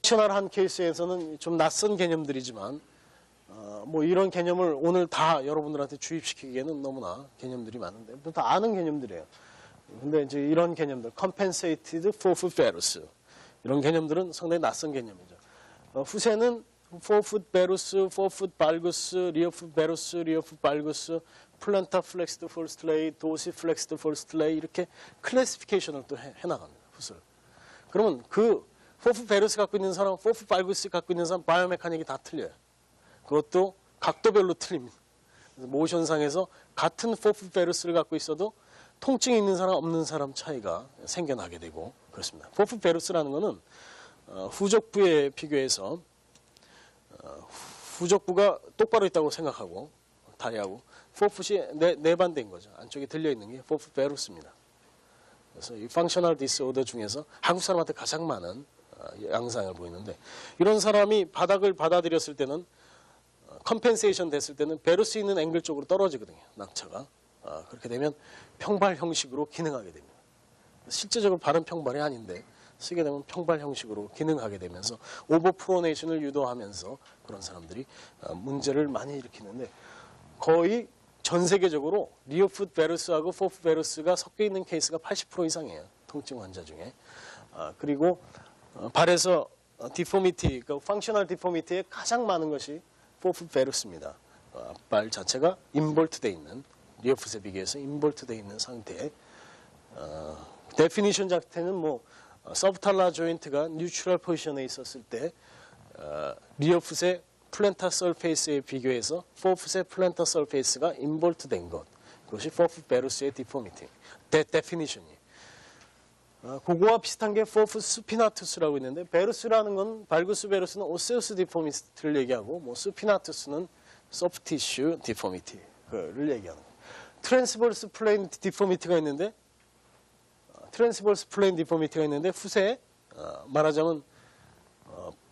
펑셔널한 케이스에서는 좀 낯선 개념들이지만 뭐 이런 개념을 오늘 다 여러분들한테 주입시키기에는 너무나 개념들이 많은데 다 아는 개념들이에요. 근데 이제 이런 개념들, compensated forfeit valus 이런 개념들은 상당히 낯선 개념이죠. 후세는 forfeit valus, forfeit valgus, reorfeit valus, reorfeit valgus, plantar flexed first lay, dorsi flexed first lay 이렇게 클래시피케이션을 또 해나갑니다. 붓을. 그러면 그 forfeit valus 갖고 있는 사람, forfeit valgus 갖고 있는 사람 바이오메카닉이 다 틀려요. 그것도 각도별로 틀립니다. 모션상에서 같은 forfeit valus를 갖고 있어도 통증이 있는 사람 없는 사람 차이가 생겨나게 되고 그렇습니다. forfeit valus라는 것은 후족부에 비교해서 후족부가 똑바로 있다고 생각하고 다리하고 forfeit이 내반대인 거죠. 안쪽에 들려있는 게 forfeit valus입니다. 그래서 이 functional disorder 중에서 한국 사람한테 가장 많은 양상을 보이는데 이런 사람이 바닥을 받아들였을 때는 컴펜세이션 됐을 때는 베루스 있는 앵글 쪽으로 떨어지거든요. 낙차가. 그렇게 되면 평발 형식으로 기능하게 됩니다. 실제적으로 바른 평발이 아닌데 쓰게 되면 평발 형식으로 기능하게 되면서 오버프로네이션을 유도하면서 그런 사람들이 문제를 많이 일으키는데 거의 전 세계적으로 리어풋 베루스하고 포프 베루스가 섞여 있는 케이스가 80% 이상이에요. 통증 환자 중에. 그리고 발에서 디포미티, 그 펑셔널 디포미티에 가장 많은 것이 포프 베루스입니다. 발 자체가 인볼트되어 있는 리어풋에 비교해서 인볼트되어 있는 상태에 데피니션 자체는 뭐 서브탈라 조인트가 뉴트럴 포지션에 있었을 때 리어풋의 플랜타 서페이스에 비교해서 포풋의 플랜타 서페이스가 인볼트된 것 그것이 포풋 베루스의 디포미티 데피니션이에요. 그거와 비슷한 게 포풋 스피나투스라고 있는데 베루스라는 건 발구스 베루스는 오세우스 디포미티를 얘기하고 뭐 스피나투스는 소프티슈 디포미티를 얘기하는 거예요. 트랜스버스 플레인 디포미티가 있는데 트랜스버스 플레인 디포미티가 있는데 후세에 말하자면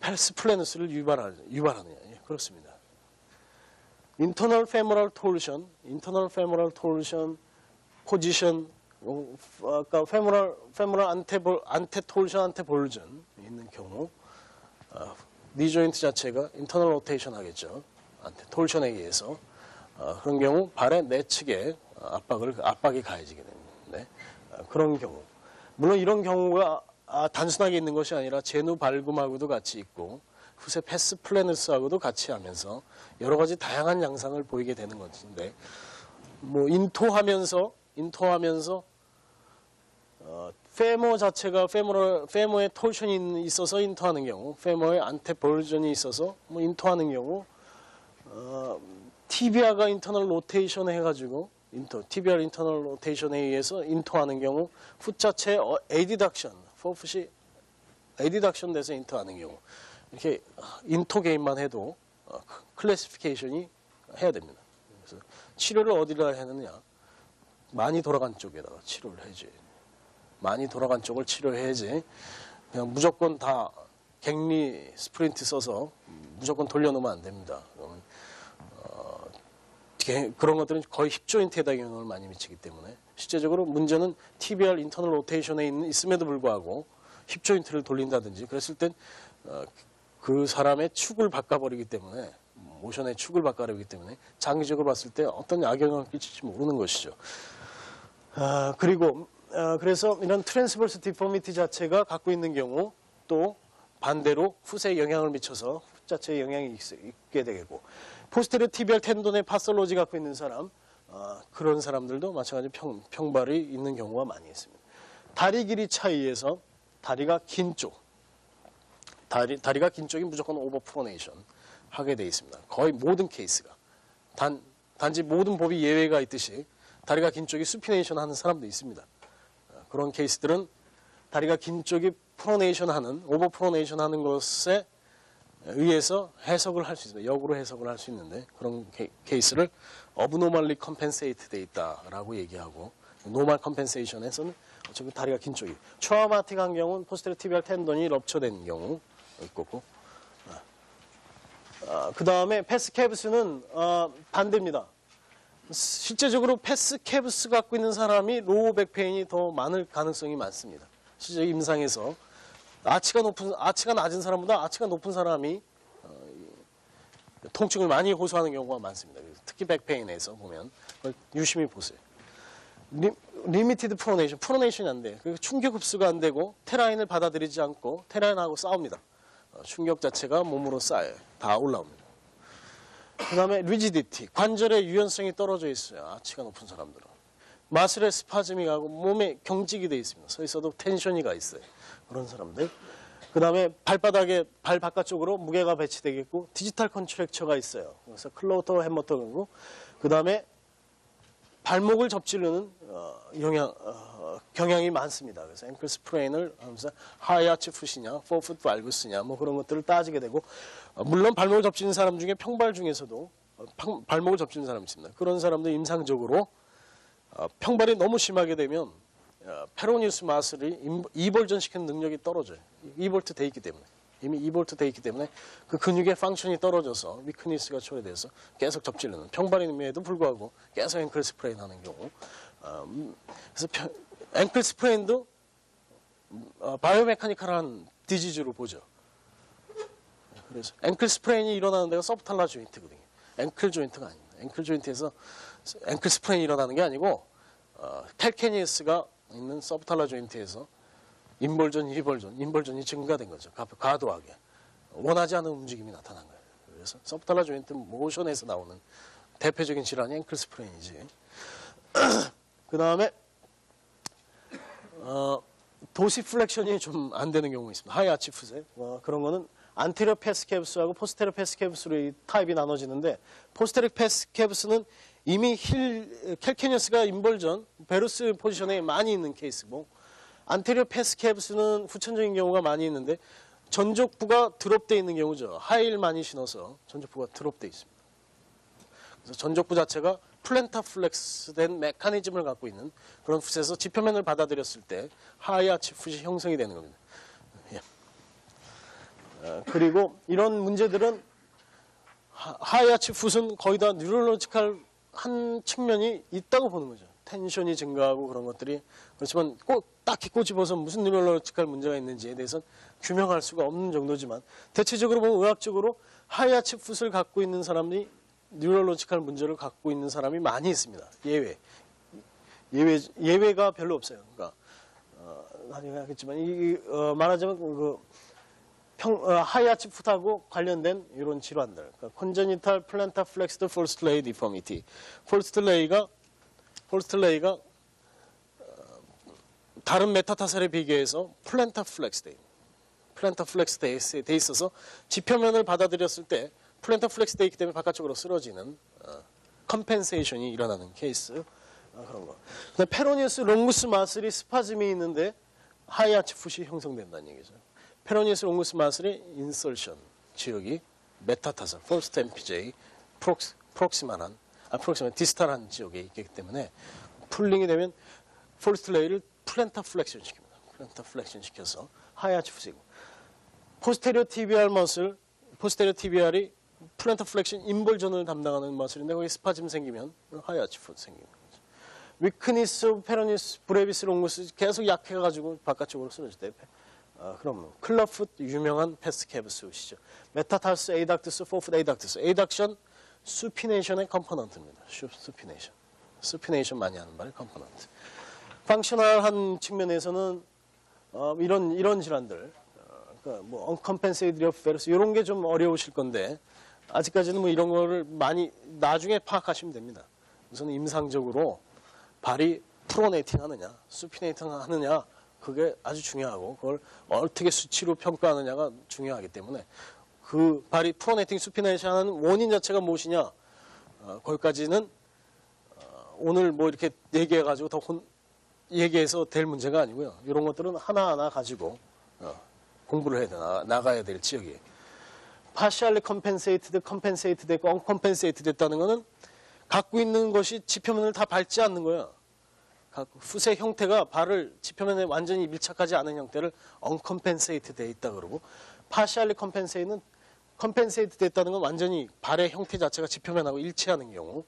펠스 플래너스를 유발하느냐 그렇습니다. 인터널 페모럴 톨션, 인터널 페모럴 톨션 포지션 아까 페모럴 안테 톨션, 안테 볼전 있는 경우 니 조인트 자체가 인터널 로테이션 하겠죠. 안테 톨션에 의해서 그런 경우 발의 내측에 압박이 가해지게 됩니다. 네. 그런 경우 물론 이런 경우가 단순하게 있는 것이 아니라 제누 발금하고도 같이 있고 후세 패스 플래너스하고도 같이 하면서 여러 가지 다양한 양상을 보이게 되는 것인데 뭐 인토하면서 페모 자체가 페모에 톨션이 있어서 인토하는 경우, 페모에 안테 볼전이 있어서 뭐 인토하는 경우, 티비아가 인터널 로테이션 해가지고 티비아 인터널 로테이션에 의해서 인토하는 경우, 풋 자체 에디덕션, 포풋이 에디덕션 돼서 인토하는 경우, 이렇게 인토 개인만 해도 클래시피케이션이 해야 됩니다. 그래서 치료를 어디다 하느냐, 많이 돌아간 쪽에다가 치료를 해야지. 많이 돌아간 쪽을 치료해야지. 그냥 무조건 다 갱리 스프린트 써서 무조건 돌려놓으면 안 됩니다. 그런 것들은 거의 힙 조인트에다 영향을 많이 미치기 때문에 실제적으로 문제는 TBR 인터널 로테이션에 있음에도 불구하고 힙 조인트를 돌린다든지 그랬을 땐 그 사람의 축을 바꿔버리기 때문에 모션의 축을 바꿔버리기 때문에 장기적으로 봤을 때 어떤 악영향을 끼칠지 모르는 것이죠. 그리고 그래서 이런 트랜스버스 디포미티 자체가 갖고 있는 경우 또 반대로 풋에 영향을 미쳐서 풋 자체에 영향이 있게 되고 포스테리어 티비얼 텐돈의 파솔로지 갖고 있는 사람 그런 사람들도 마찬가지로 평발이 있는 경우가 많이 있습니다. 다리 길이 차이에서 다리가 긴 쪽 다리가 긴 쪽이 무조건 오버프로네이션 하게 되어 있습니다. 거의 모든 케이스가 단지 모든 법이 예외가 있듯이 다리가 긴 쪽이 수피네이션 하는 사람도 있습니다. 그런 케이스들은 다리가 긴 쪽이 프로네이션 하는, 오버 프로네이션 하는 것에 의해서 해석을 할 수 있습니다. 역으로 해석을 할 수 있는데 그런 케이스를 abnormally compensated 돼 있다라고 얘기하고 normal compensation에서는 어차피 다리가 긴 쪽이 트라우마틱한 경우는 포스테리어 티비얼 텐던이 럽처된 경우 있고 그 다음에 패스케브스는 반대입니다. 실제적으로 패스케브스 갖고 있는 사람이 로우 백페인이 더 많을 가능성이 많습니다. 실제 임상에서 아치가 낮은 사람보다 아치가 높은 사람이 통증을 많이 호소하는 경우가 많습니다. 특히 백페인에서 보면 그걸 유심히 보세요. 리미티드 프로네이션이 안 돼. 충격 흡수가 안 되고 테라인을 받아들이지 않고 테라인하고 싸웁니다. 충격 자체가 몸으로 쌓여요. 다 올라옵니다. 그 다음에 리지디티, 관절의 유연성이 떨어져 있어요. 아치가 높은 사람들은. 마슬의 스파즘이 가고 몸에 경직이 돼 있습니다. 서 있어도 텐션이 가 있어요. 그런 사람들. 그 다음에 발바닥에 발 바깥쪽으로 무게가 배치되겠고 디지털 컨트랙처가 있어요. 그래서 클로터 햄머터 근고 그 다음에 발목을 접지르는 경향이 많습니다. 그래서 앵클 스프레인을 하면서 하이아치 풋이냐, 포풋 발구스냐 뭐 그런 것들을 따지게 되고 물론 발목을 접지는 사람 중에 평발 중에서도 발목을 접지는 사람이 있습니다. 그런 사람들 임상적으로 평발이 너무 심하게 되면 페로니우스 마슬이 이볼전 시키는 능력이 떨어져요. 이볼트 돼 있기 때문에. 이미 이볼트 돼 있기 때문에 그 근육의 펑션이 떨어져서 위크니스가 초래돼서 계속 접지르는 평발임에도 불구하고 계속 앵클 스프레인 하는 경우. 그래서 앵클 스프레인도 바이오메카니컬한 디지즈로 보죠. 그래서 앵클 스프레인이 일어나는 데가 서브탈라 조인트거든요. 앵클 조인트가 아닙니다. 앵클 조인트에서 앵클 스프레인이 일어나는 게 아니고 캘케니우스가 있는 서브탈라 조인트에서 인벌전이 증가된 거죠. 과도하게. 원하지 않은 움직임이 나타난 거예요. 그래서 서브탈라 조인트 모션에서 나오는 대표적인 질환이 앵클 스프레인이지. 그 다음에 도시플렉션이 좀 안 되는 경우가 있습니다. 하이 아치 풋에. 그런 거는 안테리어 패스캡스하고 포스테리어 패스캡스로 이 타입이 나눠지는데 포스테리어 패스캡스는 이미 캘케니우스가 인벌전, 베루스 포지션에 많이 있는 케이스고 안테리어 패스캡스는 후천적인 경우가 많이 있는데 전족부가 드롭되어 있는 경우죠. 하이힐 많이 신어서 전족부가 드롭되어 있습니다. 그래서 전족부 자체가 플랜타 플렉스된 메커니즘을 갖고 있는 그런 풋에서 지표면을 받아들였을 때 하이아치 풋이 형성이 되는 겁니다. 예. 그리고 이런 문제들은 하이아치 풋은 거의 다 뉴럴로지컬 한 측면이 있다고 보는 거죠. 텐션이 증가하고 그런 것들이. 그렇지만 꼭 딱히 꼬집어서 무슨 뉴럴로지컬 문제가 있는지에 대해서는 규명할 수가 없는 정도지만 대체적으로 보면 의학적으로 하이아치 풋을 갖고 있는 사람이 뉴럴로지컬 문제를 갖고 있는 사람이 많이 있습니다. 예외가 별로 없어요. 그러니까 나중에 하겠지만 말하자면 하이아치 풋하고 관련된 이런 질환들, 그러니까 컨제니탈 플랜타 플렉스드 폴스틀레이 디포미티, 폴스틀레이가 다른 메타타셀에 비교해서 플랜타 플렉스돼 있어서 지표면을 받아들였을 때 플랜타 플렉스돼 있기 때문에 바깥쪽으로 쓰러지는 컴펜세이션이 일어나는 케이스. 그런 거. 페로니우스 롱구스 마슬이 스파즘이 있는데 하이아치 풋이 형성된다는 얘기죠. 페로니우스 롱구스 마슬의 인설션 지역이 메타타설, 포스트 MPJ, 프록시만 디스탈한 지역에 있기 때문에 풀링이 되면 폴스틀레이를 플랜타 플렉션 시킵니다. 플랜타 플렉션 시켜서 하이아치 풋이고 포스테리어 티비알 머슬, 포스테리어 티비알이 플랜타 플렉션 인벌전을 담당하는 머슬인데 거기 스파즘 생기면 하이아치 풋 생깁니다. 위크니스, 페로니스, 브레비스, 롱구스 계속 약해가지고 바깥쪽으로 쓰러질 때 그럼 클럽풋 유명한 패스케브스이죠. 메타타스, 에이닥투스, 포풋 에이닥투스. 에이닥션, 수피네이션의 컴포넌트입니다. 수피네이션 많이 하는 말의 컴포넌트. 펑셔널한 측면에서는 이런 질환들, 뭐 언컴펜세이드 리어 페르스 이런 게 좀 어려우실 건데 아직까지는 뭐 이런 거를 많이 나중에 파악하시면 됩니다. 우선 임상적으로 발이 프로네이팅 하느냐, 수피네이팅 하느냐, 그게 아주 중요하고 그걸 어떻게 수치로 평가하느냐가 중요하기 때문에 그 발이 프로네이팅, 수피네이팅 하는 원인 자체가 무엇이냐, 거기까지는 오늘 뭐 이렇게 얘기해가지고 얘기해서 될 문제가 아니고요. 이런 것들은 하나하나 가지고 공부를 해야 돼, 나가야 될 지역이에요. partially compensated 됐고 uncompensated 됐다는 거는 갖고 있는 것이 지표면을 다 밟지 않는 거예요. 풋의 형태가 발을 지표면에 완전히 밀착하지 않은 형태를 uncompensated 돼 있다 그러고 partially compensated 됐다는 건 완전히 발의 형태 자체가 지표면하고 일치하는 경우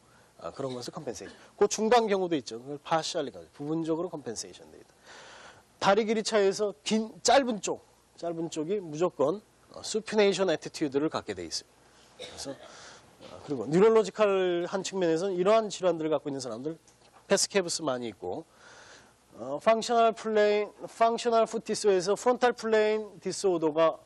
그런 것을 compensation. 그 중간 경우도 있죠. 그걸 partially 부분적으로 compensation 돼 있다. 다리 길이 차이에서 짧은 쪽 짧은 쪽이 무조건 수피네이션 애티튜드를 갖게 돼 있어요. 그래서 그리고 뉴럴로지컬 한 측면에서는 이러한 질환들을 갖고 있는 사람들 패스케브스 많이 있고 펑셔널 풋 디스오더에서 프론탈 플레인 디스오더가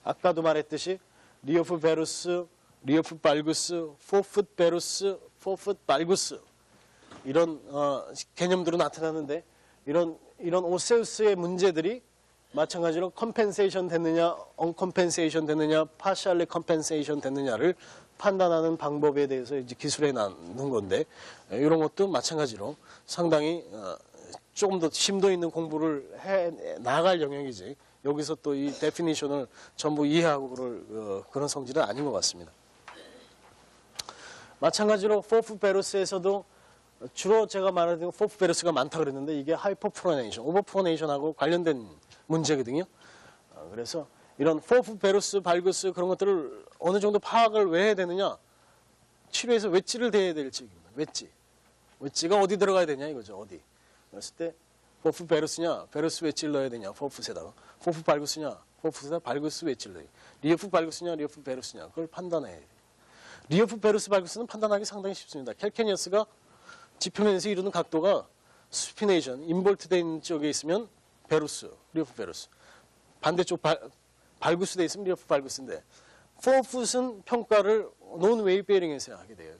아까도 말했듯이 리어풋 베루스, 리어풋 발구스, 포풋 베루스, 포풋 발구스 이런 개념들은 나타나는데 이런 오세우스의 문제들이 마찬가지로 컴펜세이션 됐느냐, 언컴펜세이션 됐느냐, 파셜리 컴펜세이션 됐느냐를 판단하는 방법에 대해서 이제 기술해 나눈 건데 이런 것도 마찬가지로 상당히 조금 더 심도 있는 공부를 해 나갈 영역이지 여기서 또 이 데피니션을 전부 이해하고 그런 성질은 아닌 것 같습니다. 마찬가지로 포프 베루스에서도 주로 제가 말하는 포프 베루스가 많다 그랬는데 이게 하이퍼프로네이션, 오버프로네이션하고 관련된 문제거든요. 그래서 이런 포프 베루스, 발구스 그런 것들을 어느 정도 파악을 왜 해야 되느냐? 치료에서 웨지를 대야 될지 웨지가 어디 들어가야 되냐 이거죠. 어디? 그랬을 때 포프 베루스냐, 베루스 웨지를 넣어야 되냐, 포프에다가 포프 발구스냐, 포프에다 발구스 웨지를 넣어야 돼. 리어프 발구스냐, 리어프 베루스냐 그걸 판단해야 돼. 리어프 베루스 발구스는 판단하기 상당히 쉽습니다. 캘케니어스가 지표면에서 이루는 각도가 수피네이션, 인볼트되어 있는 쪽에 있으면 베루스, 리어프 베루스. 반대쪽 발구스 돼 있으면 리어프 발구스인데 포풋은 평가를 논 웨이브 베어링에서 하게 돼요.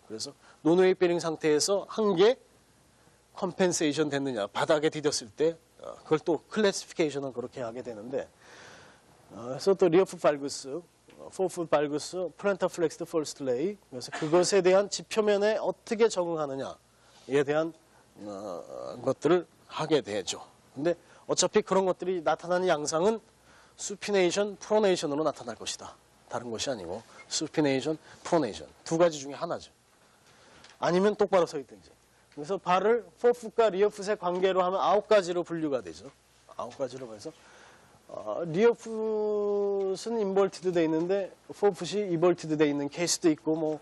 그래서 논 웨이브 베어링 상태에서 한 개 컴펜세이션 됐느냐 바닥에 디뎠을 때 그걸 또 클래시피케이션은 그렇게 하게 되는데 그래서 또 리어프 발구스, 포풋 발구스, 플랜터 플렉스드 폴스트 레이 그래서 그것에 대한 지표면에 어떻게 적응하느냐에 대한 것들을 하게 되죠. 근데 어차피 그런 것들이 나타나는 양상은 수피네이션, 프로네이션으로 나타날 것이다. 다른 것이 아니고 수피네이션, 프로네이션 두 가지 중에 하나죠. 아니면 똑바로 서 있든지. 그래서 발을 포풋과 리어풋의 관계로 하면 9가지로 분류가 되죠. 9가지로 해서 리어풋은 인볼티드 돼 있는데 포풋이 이볼티드 돼 있는 케이스도 있고 뭐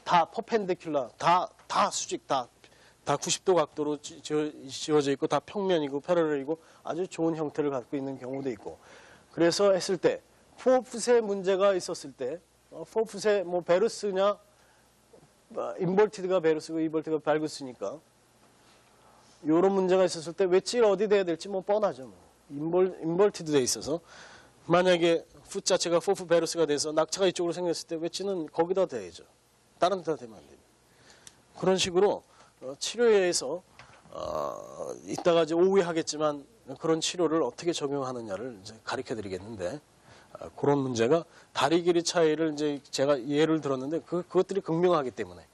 다 퍼펜디큘라, 다 수직 다 90도 각도로 지어져 있고 다 평면이고 패러렐이고 아주 좋은 형태를 갖고 있는 경우도 있고 그래서 했을 때 포풋에 문제가 있었을 때 포풋에 뭐 베루스냐 인볼티드가 베루스고 이볼티드가 발구스니까 이런 문제가 있었을 때 웨지를 어디 대야 될지 뭐 뻔하죠. 인볼티드 돼 있어서 만약에 풋 자체가 포프 베루스가 돼서 낙차가 이쪽으로 생겼을 때 웨지는 거기다 대야죠. 다른 데다 대면 안 됩니다. 그런 식으로 치료에서 이따가 이제 오후에 하겠지만 그런 치료를 어떻게 적용하느냐를 이제 가르쳐 드리겠는데 그런 문제가 다리 길이 차이를 이제 제가 예를 들었는데 그것들이 극명하기 때문에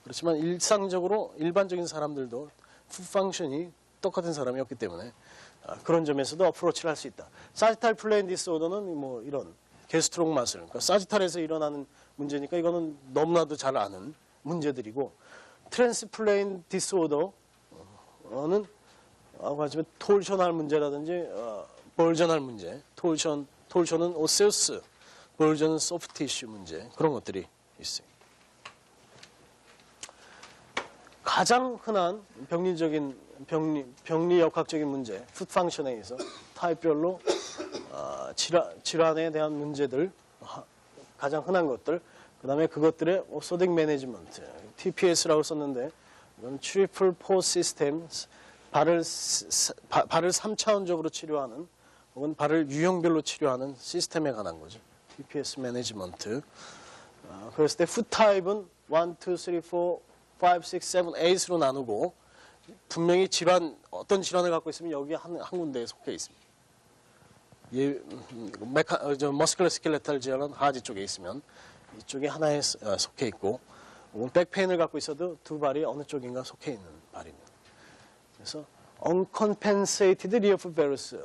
그렇지만 일반적인 사람들도 풋 펑션이 똑같은 사람이었기 때문에 그런 점에서도 어프로치를 할 수 있다. 사지탈 플레인 디스오더는 뭐 이런 게스트록 마슬, 그러니까 사지탈에서 일어나는 문제니까 이거는 너무나도 잘 아는 문제들이고 트랜스플레인 디스오더는 하지만 톨션할 문제라든지 벌전할 문제, 톨션은 오세우스, 벌전은 소프티슈 문제 그런 것들이 있어요. 가장 흔한 병리역학적인 문제, 풋 펑션에 의해서 타입별로 질환에 대한 문제들, 가장 흔한 것들, 그 다음에 그것들의 오소딕 매니지먼트, TPS라고 썼는데 이건 트리플 포 시스템, 발을 3차원적으로 치료하는 혹은 발을 유형별로 치료하는 시스템에 관한 거죠. TPS 매니지먼트. 그랬을 때 풋 타입은 1, 2, 3, 4, 5, 6, 7, 8으로 나누고 분명히 어떤 질환을 갖고 있으면 여기 한 군데에 속해 있습니다. 머스큘러 스켈레탈 질환은 하지 쪽에 있으면 이쪽에 하나에 속해 있고 백페인을 갖고 있어도 두 발이 어느 쪽인가 속해 있는 발입니다. 그래서 uncompensated 리어풋 베루스,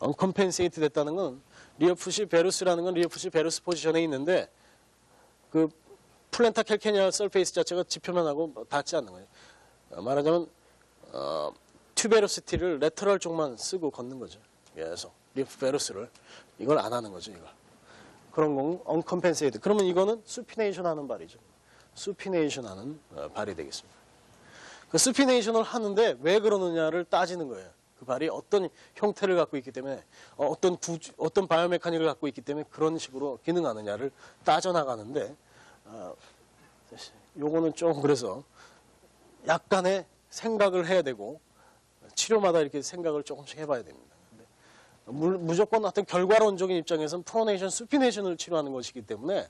uncompensated 됐다는 건 리어풋이 베루스라는 건 리어풋이 베루스 포지션에 있는데 그 플랜타 캘케니아 서페이스 자체가 지표면하고 닿지 않는 거예요. 말하자면 튜베로시티를 레터럴 쪽만 쓰고 걷는 거죠. 그래서 리어풋 베루스를 이걸 안 하는 거죠. 이걸. 그런 건 uncompensated. 그러면 이거는 수피네이션 하는 발이죠. 수피네이션 하는 발이 되겠습니다. 그 수피네이션을 하는데 왜 그러느냐를 따지는 거예요. 그 발이 어떤 형태를 갖고 있기 때문에 어떤 바이오메카닉을 갖고 있기 때문에 그런 식으로 기능하느냐를 따져나가는데 요거는 좀 그래서 약간의 생각을 해야 되고 치료마다 이렇게 생각을 조금씩 해봐야 됩니다. 무조건 어떤 결과론적인 입장에서는 프로네이션, 수피네이션을 치료하는 것이기 때문에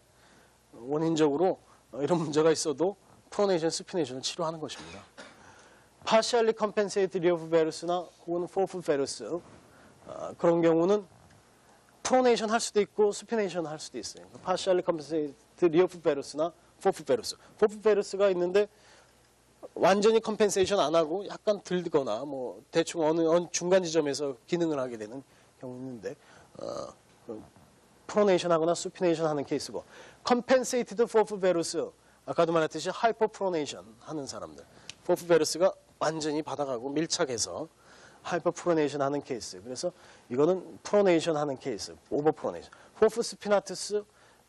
원인적으로 이런 문제가 있어도 프로네이션, 수피네이션을 치료하는 것입니다. partially compensated 리어프 베루스나 혹은 포프 베루스 그런 경우는 프로네이션 할 수도 있고 수피네이션 할 수도 있어요. partially compensated 리어프 베루스나 포프 베루스. 포프 베루스가 있는데 완전히 컴펜세이션 안 하고 약간 들거나 뭐 대충 어느 중간 지점에서 기능을 하게 되는 경우 있는데 프로네이션 하거나 수피네이션 하는 케이스고 컴펜세이티드 포프 베루스 아까도 말했듯이 하이퍼 프로네이션 하는 사람들 포프 베루스가 완전히 받아가고 밀착해서 하이퍼 프로네이션 하는 케이스. 그래서 이거는 프로네이션 하는 케이스, 오버 프로네이션. 포프 스피나투스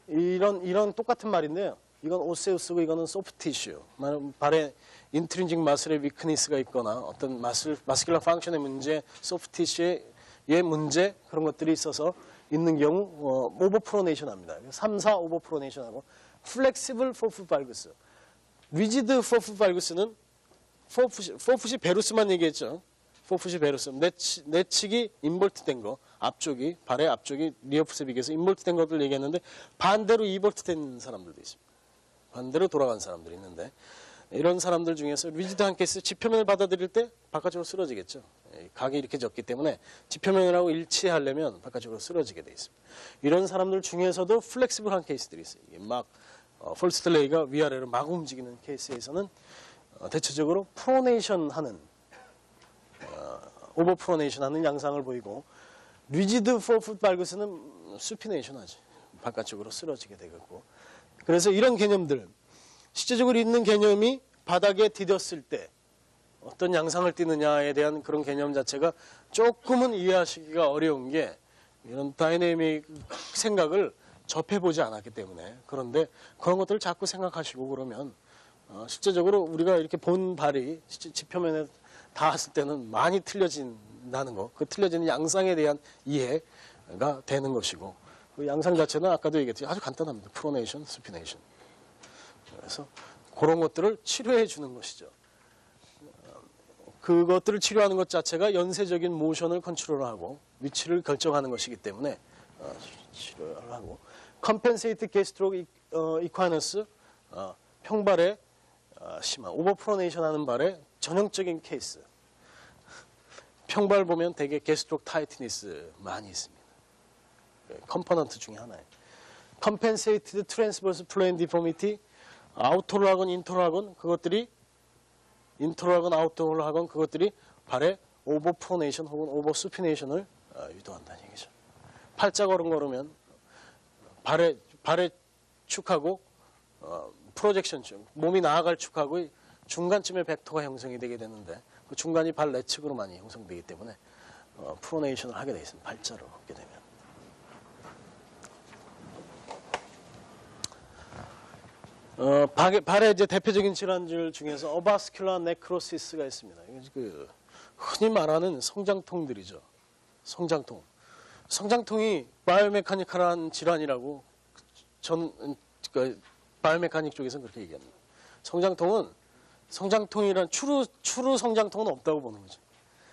이런 똑같은 말인데요. 이건 오세우스고 이거는 소프트 티슈. 발에 인트린직 마슬의 위크니스가 있거나 어떤 마스큘러 펑션의 문제, 소프트 티슈의 문제 그런 것들이 있어서 있는 경우 오버 프로네이션 합니다. 3, 4 오버 프로네이션 하고 플렉시블 포프 발구스. 리지드 포프 발구스는 포풋이 베루스만 얘기했죠. 포풋이 베루스. 내측이 인볼트된 거, 앞쪽이 발의 앞쪽이 리어풋에 비교해서 인볼트된 것들 얘기했는데 반대로 이볼트된 사람들도 있습니다. 반대로 돌아간 사람들이 있는데 이런 사람들 중에서 리지드한 케이스 지표면을 받아들일 때 바깥쪽으로 쓰러지겠죠. 각이 이렇게 졌기 때문에 지표면하고 일치하려면 바깥쪽으로 쓰러지게 돼 있습니다. 이런 사람들 중에서도 플렉시블한 케이스들이 있어요. 이게 막 폴스틀레이가 위아래로 막 움직이는 케이스에서는 대체적으로 프로네이션 하는 오버 프로네이션 하는 양상을 보이고 리지드 포풋 발구스는 수피네이션 하지. 바깥쪽으로 쓰러지게 되겠고 그래서 이런 개념들 실제적으로 있는 개념이 바닥에 디뎠을 때 어떤 양상을 띠느냐에 대한 그런 개념 자체가 조금은 이해하시기가 어려운 게 이런 다이내믹 생각을 접해보지 않았기 때문에 그런데 그런 것들을 자꾸 생각하시고 그러면 실제적으로 우리가 이렇게 본 발이 지표면에 닿았을 때는 많이 틀려진다는 거, 그 틀려지는 양상에 대한 이해가 되는 것이고 그 양상 자체는 아까도 얘기했듯이 아주 간단합니다. 프로네이션, 수피네이션. 그래서 그런 것들을 치료해 주는 것이죠. 그것들을 치료하는 것 자체가 연쇄적인 모션을 컨트롤하고 위치를 결정하는 것이기 때문에 치료를 하고 컴펜세이트 게스트록 이ኳ너스 평발에 심한 오버 프로네이션 하는 발의 전형적인 케이스. 평발 보면 대개 게스트록 타이트니스 많이 있습니다. 컴포넌트 중에 하나예요. 컴펜세이티드 트랜스버스 플레인 디포미티 아우터를 하건 인터를 하건 그것들이 인터를 하건 아우터를 하건 그것들이 발의 오버 프로네이션 혹은 오버 수피네이션을 유도한다는 얘기죠. 팔자 걸으면 발의 축하고 프로젝션 중 몸이 나아갈 축하고 중간쯤에 벡터가 형성이 되게 되는데 그 중간이 발 내측으로 많이 형성되기 때문에 프로네이션을 하게 되어 있습니다. 팔자로 하게 되면. 발의 이제 대표적인 질환들 중에서 어바스큘라 네크로시스가 있습니다. 그 흔히 말하는 성장통들이죠. 성장통이 바이오메카니컬한 질환이라고 바이오메카닉 쪽에서는 그렇게 얘기합니다. 성장통이란 추루 성장통은 없다고 보는 거죠.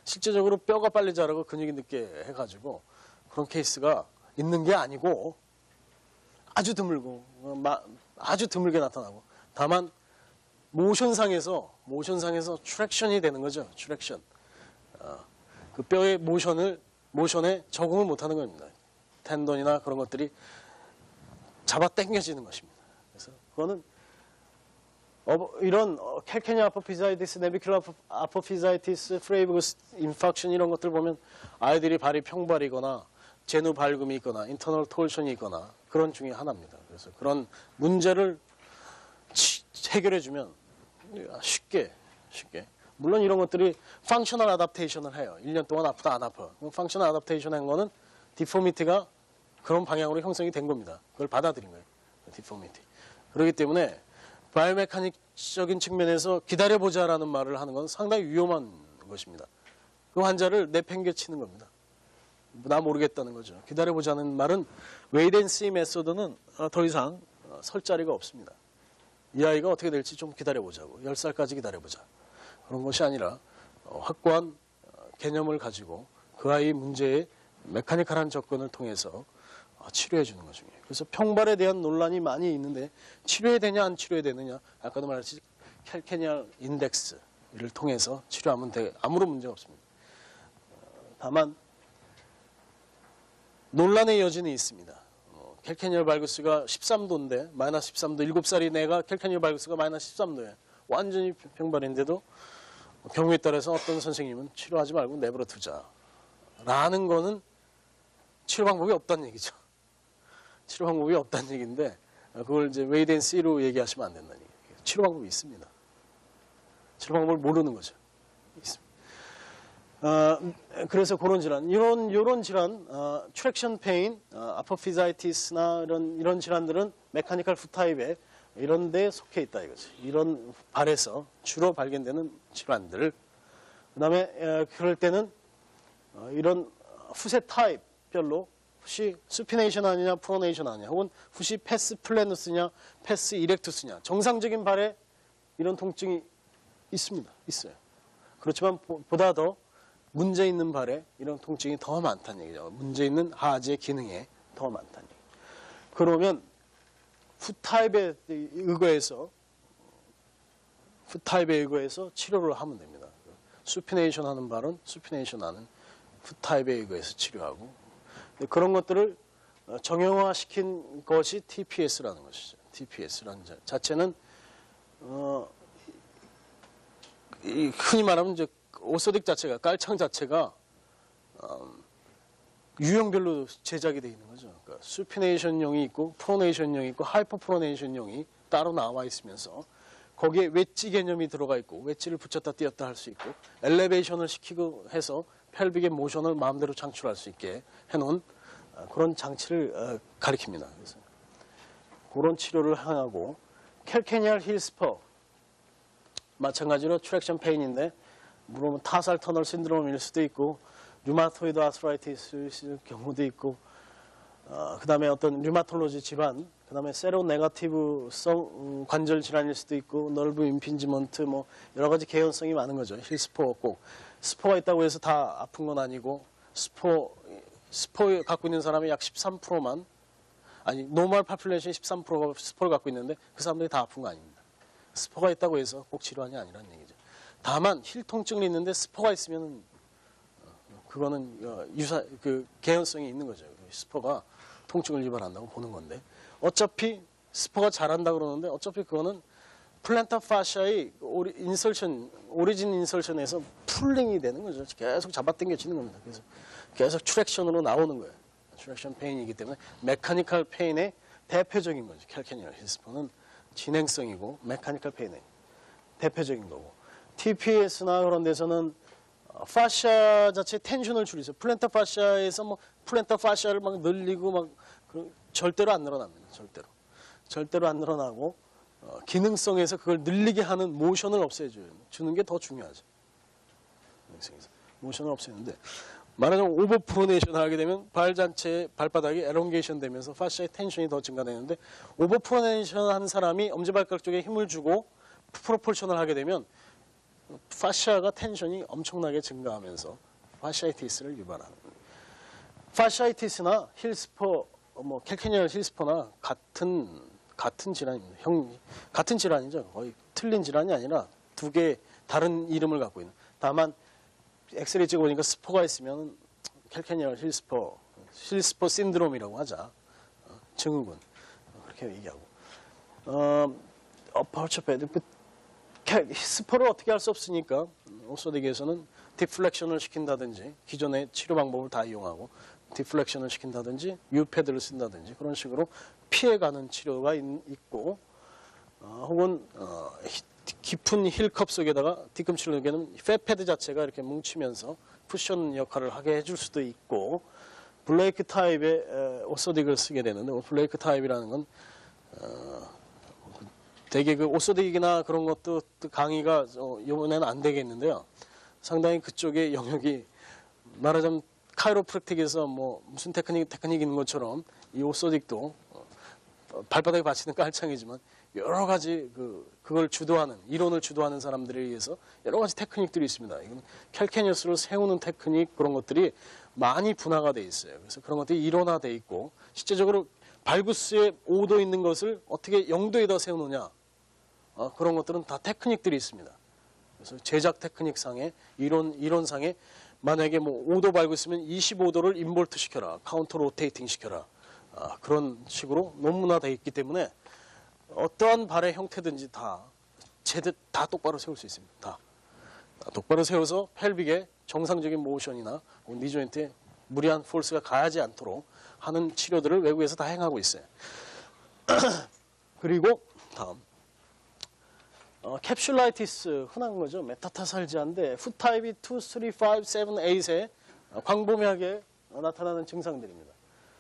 실제적으로 뼈가 빨리 자라고 근육이 늦게 해가지고 그런 케이스가 있는 게 아니고 아주 드물고 아주 드물게 나타나고 다만 모션상에서 트랙션이 되는 거죠. 트랙션. 그 뼈의 모션에 적응을 못하는 겁니다. 텐던이나 그런 것들이 잡아 당겨지는 것입니다. 그래서 그거는 이런 캘케니아 아포피자이티스, 네비큘라 아포피자이티스, 프레이브그스 인팍션 이런 것들 보면 아이들이 발이 평발이거나 제누 발금이 있거나 인터널 톨션이 있거나 그런 중에 하나입니다. 그래서 그런 문제를 해결해주면 쉽게 물론 이런 것들이 펑셔널 아답테이션을 해요. 1년 동안 아프다 안 아파. 펑셔널 아답테이션 한 거는 디포미티가 그런 방향으로 형성이 된 겁니다. 그걸 받아들인 거예요. 디포미티. 그렇기 때문에 바이오메카닉적인 측면에서 기다려보자라는 말을 하는 건 상당히 위험한 것입니다. 그 환자를 내팽개치는 겁니다. 나 모르겠다는 거죠. 기다려보자는 말은 웨이덴시 메소드는 더 이상 설 자리가 없습니다. 이 아이가 어떻게 될지 좀 기다려보자고. 10살까지 기다려보자. 그런 것이 아니라 확고한 개념을 가지고 그 아이 문제에 메카니컬한 접근을 통해서 치료해 주는 거죠. 그래서 평발에 대한 논란이 많이 있는데 치료해야 되냐 안 치료해야 되느냐. 아까도 말했듯이 캘케니얼 인덱스를 통해서 치료하면 아무런 문제가 없습니다. 다만 논란의 여지는 있습니다. 캘케니얼 발구스가 13도인데 마이너스 13도 7살이 내가 캘케니얼 발구스가 마이너스 13도예요. 완전히 평발인데도 경우에 따라서 어떤 선생님은 치료하지 말고 내버려 두자 라는 거는 치료 방법이 없다는 얘기죠. 치료 방법이 없다는 얘기인데 그걸 이제 웨이덴시로 얘기하시면 안 된다는 얘기예요. 치료 방법이 있습니다. 치료 방법을 모르는 거죠. 있습니다. 그래서 그런 질환, 이런 질환, 트랙션 페인, 아포피자이티스나 이런 질환들은 메카니컬 풋 타입에 이런 데 속해 있다 이거지. 이런 발에서 주로 발견되는 질환들. 그다음에 그럴 때는 이런 풋의 타입별로 풋이 수피네이션 아니냐, 프로네이션 아니냐, 혹은 풋이 패스 플래누스냐, 패스 이렉투스냐. 정상적인 발에 이런 통증이 있습니다. 있어요. 그렇지만 보다 더 문제 있는 발에 이런 통증이 더 많다는 얘기죠. 문제 있는 하지의 기능에 더 많다는 얘기. 그러면 풋 타입에 의거해서 치료를 하면 됩니다. 수피네이션 하는 발은 수피네이션 하는 풋 타입에 의거해서 치료하고 그런 것들을 정형화시킨 것이 TPS라는 것이죠. TPS라는 자체는 흔히 말하면 이제 오소딕 자체가 깔창 자체가 유형별로 제작이 되어 있는 거죠. 그러니까 수피네이션용이 있고 프로네이션용이 있고 하이퍼 프로네이션용이 따로 나와 있으면서 거기에 웨지 개념이 들어가 있고 웨지를 붙였다 띄었다 할 수 있고 엘리베이션을 시키고 해서 펠빅의 모션을 마음대로 창출할 수 있게 해놓은 그런 장치를 가리킵니다. 그래서 그런 치료를 하고 캘케니얼 힐스퍼 마찬가지로 트랙션 페인인데 물론 타살 터널 신드롬일 수도 있고 류마토이드 아스트라이티스일 경우도 있고 그 다음에 어떤 류마톨로지 질환 그 다음에 세로 네거티브성 관절 질환일 수도 있고 널브 임핀지먼트 뭐 여러 가지 개연성이 많은 거죠. 힐스포 꼭 스포가 있다고 해서 다 아픈 건 아니고 스포 갖고 있는 사람이 약 13%만 아니 노멀 파퓰레이션 13%가 스포를 갖고 있는데 그 사람들이 다 아픈 거 아닙니다. 스포가 있다고 해서 꼭 질환이 아니라는 얘기죠. 다만 힐 통증이 있는데 스포가 있으면 그거는 개연성이 있는 거죠. 스포가 통증을 유발한다고 보는 건데 어차피 스포가 잘한다 그러는데 어차피 그거는 플랜터 파샤의 오리진 인설션에서 풀링이 되는 거죠. 계속 잡아당겨지는 겁니다. 그래서 계속 트랙션으로 나오는 거예요. 트랙션 페인이기 때문에 메카니컬 페인의 대표적인 거죠. 캘케니얼 힐스포는 진행성이고 메카니컬 페인의 대표적인 거고 TPS나 그런 데서는 파샤 자체 텐션을 줄이죠. 플랜터 파샤에서 뭐 플랜터 파샤를 막 늘리고 막 절대로 안 늘어납니다. 절대로 안 늘어나고 기능성에서 그걸 늘리게 하는 모션을 없애주는 게 더 중요하죠. 기능성에서 모션을 없애는데 말하자면 오버 프로네이션을 하게 되면 발 전체의 발바닥이 엘롱게이션 되면서 파샤의 텐션이 더 증가되는데 오버 프로네이션 한 사람이 엄지발가락 쪽에 힘을 주고 프로폴션을 하게 되면 파샤가 텐션이 엄청나게 증가하면서 파샤이티스를 유발하는 파샤이티스나 힐스퍼 캘케니얼 힐스퍼나 같은 질환입니다. 같은 질환이죠. 거의 틀린 질환이 아니라 두 개 다른 이름을 갖고 있는. 다만 엑스레이 찍어보니까 스포가 있으면 캘케니얼 힐스퍼 신드롬이라고 하자. 증후군 그렇게 얘기하고. 어퍼처패드 스포를 어떻게 할 수 없으니까 오소딕에서는 디플렉션을 시킨다든지 기존의 치료 방법을 다 이용하고 디플렉션을 시킨다든지 유패드를 쓴다든지 그런 식으로 피해가는 치료가 있고 혹은 깊은 힐컵 속에다가 뒤꿈치로는 팻패드 자체가 이렇게 뭉치면서 쿠션 역할을 하게 해줄 수도 있고 블레이크 타입의 오소딕을 쓰게 되는데 블레이크 타입이라는 건 되게 그 오소딕이나 그런 것도 강의가 이번에는 안 되겠는데요. 상당히 그쪽의 영역이 말하자면 카이로프랙틱에서 뭐 무슨 테크닉 있는 것처럼 이 오소딕도 발바닥에 받치는 깔창이지만 여러 가지 그걸 주도하는 이론을 주도하는 사람들에 의해서 여러 가지 테크닉들이 있습니다. 이건 캘케니어스를 세우는 테크닉 그런 것들이 많이 분화가 돼 있어요. 그래서 그런 것들이 이론화돼 있고 실제적으로 발구스에 5도 있는 것을 어떻게 0도에다 세우느냐 그런 것들은 다 테크닉들이 있습니다. 그래서 제작 테크닉상의 이론상에 만약에 뭐 5도 발구스면 25도를 인볼트 시켜라, 카운터 로테이팅 시켜라 그런 식으로 논문화되어 있기 때문에 어떠한 발의 형태든지 다 똑바로 세울 수 있습니다. 다 똑바로 세워서 펠빅의 정상적인 모션이나 니 조인트에 무리한 폴스가 가하지 않도록 하는 치료들을 외국에서 다 행하고 있어요. 그리고 다음 캡슐라이티스 흔한 거죠. 메타타살지아인데 풋타입이 2, 3, 5, 7, 8에 광범위하게 나타나는 증상들입니다.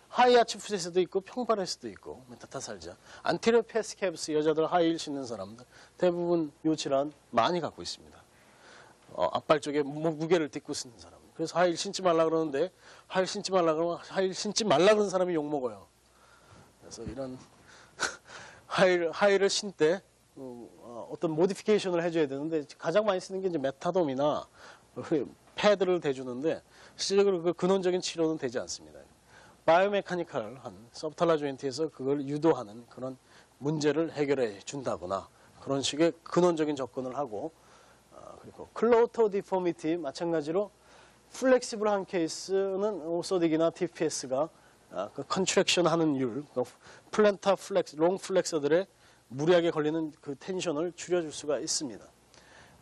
하이아치 풋에서도 있고 평발에서도 있고 메타타살지아. 안테리어 패스캡스 여자들 하이힐 신는 사람들 대부분 요 질환 많이 갖고 있습니다. 앞발 쪽에 무게를 딛고 쓰는 사람. 그래서 하이힐 신지 말라 그러는데 하이힐 신지 말라 그러면 하이힐 신지 말라 그러는 사람이 욕 먹어요. 그래서 이런 하이힐을 신때 어떤 모디피케이션을 해줘야 되는데 가장 많이 쓰는 게 이제 메타돔이나 패드를 대주는데 실제적으로 그 근원적인 치료는 되지 않습니다. 바이오메카니컬한 서브탈라 조인트에서 그걸 유도하는 그런 문제를 해결해 준다거나 그런 식의 근원적인 접근을 하고 그리고 클로터 디포미티 마찬가지로 플렉시블한 케이스는 오소딕이나 TPS가 그 컨트랙션 하는 율, 플랜타 플렉스, 롱 플렉서들의 무리하게 걸리는 그 텐션을 줄여줄 수가 있습니다.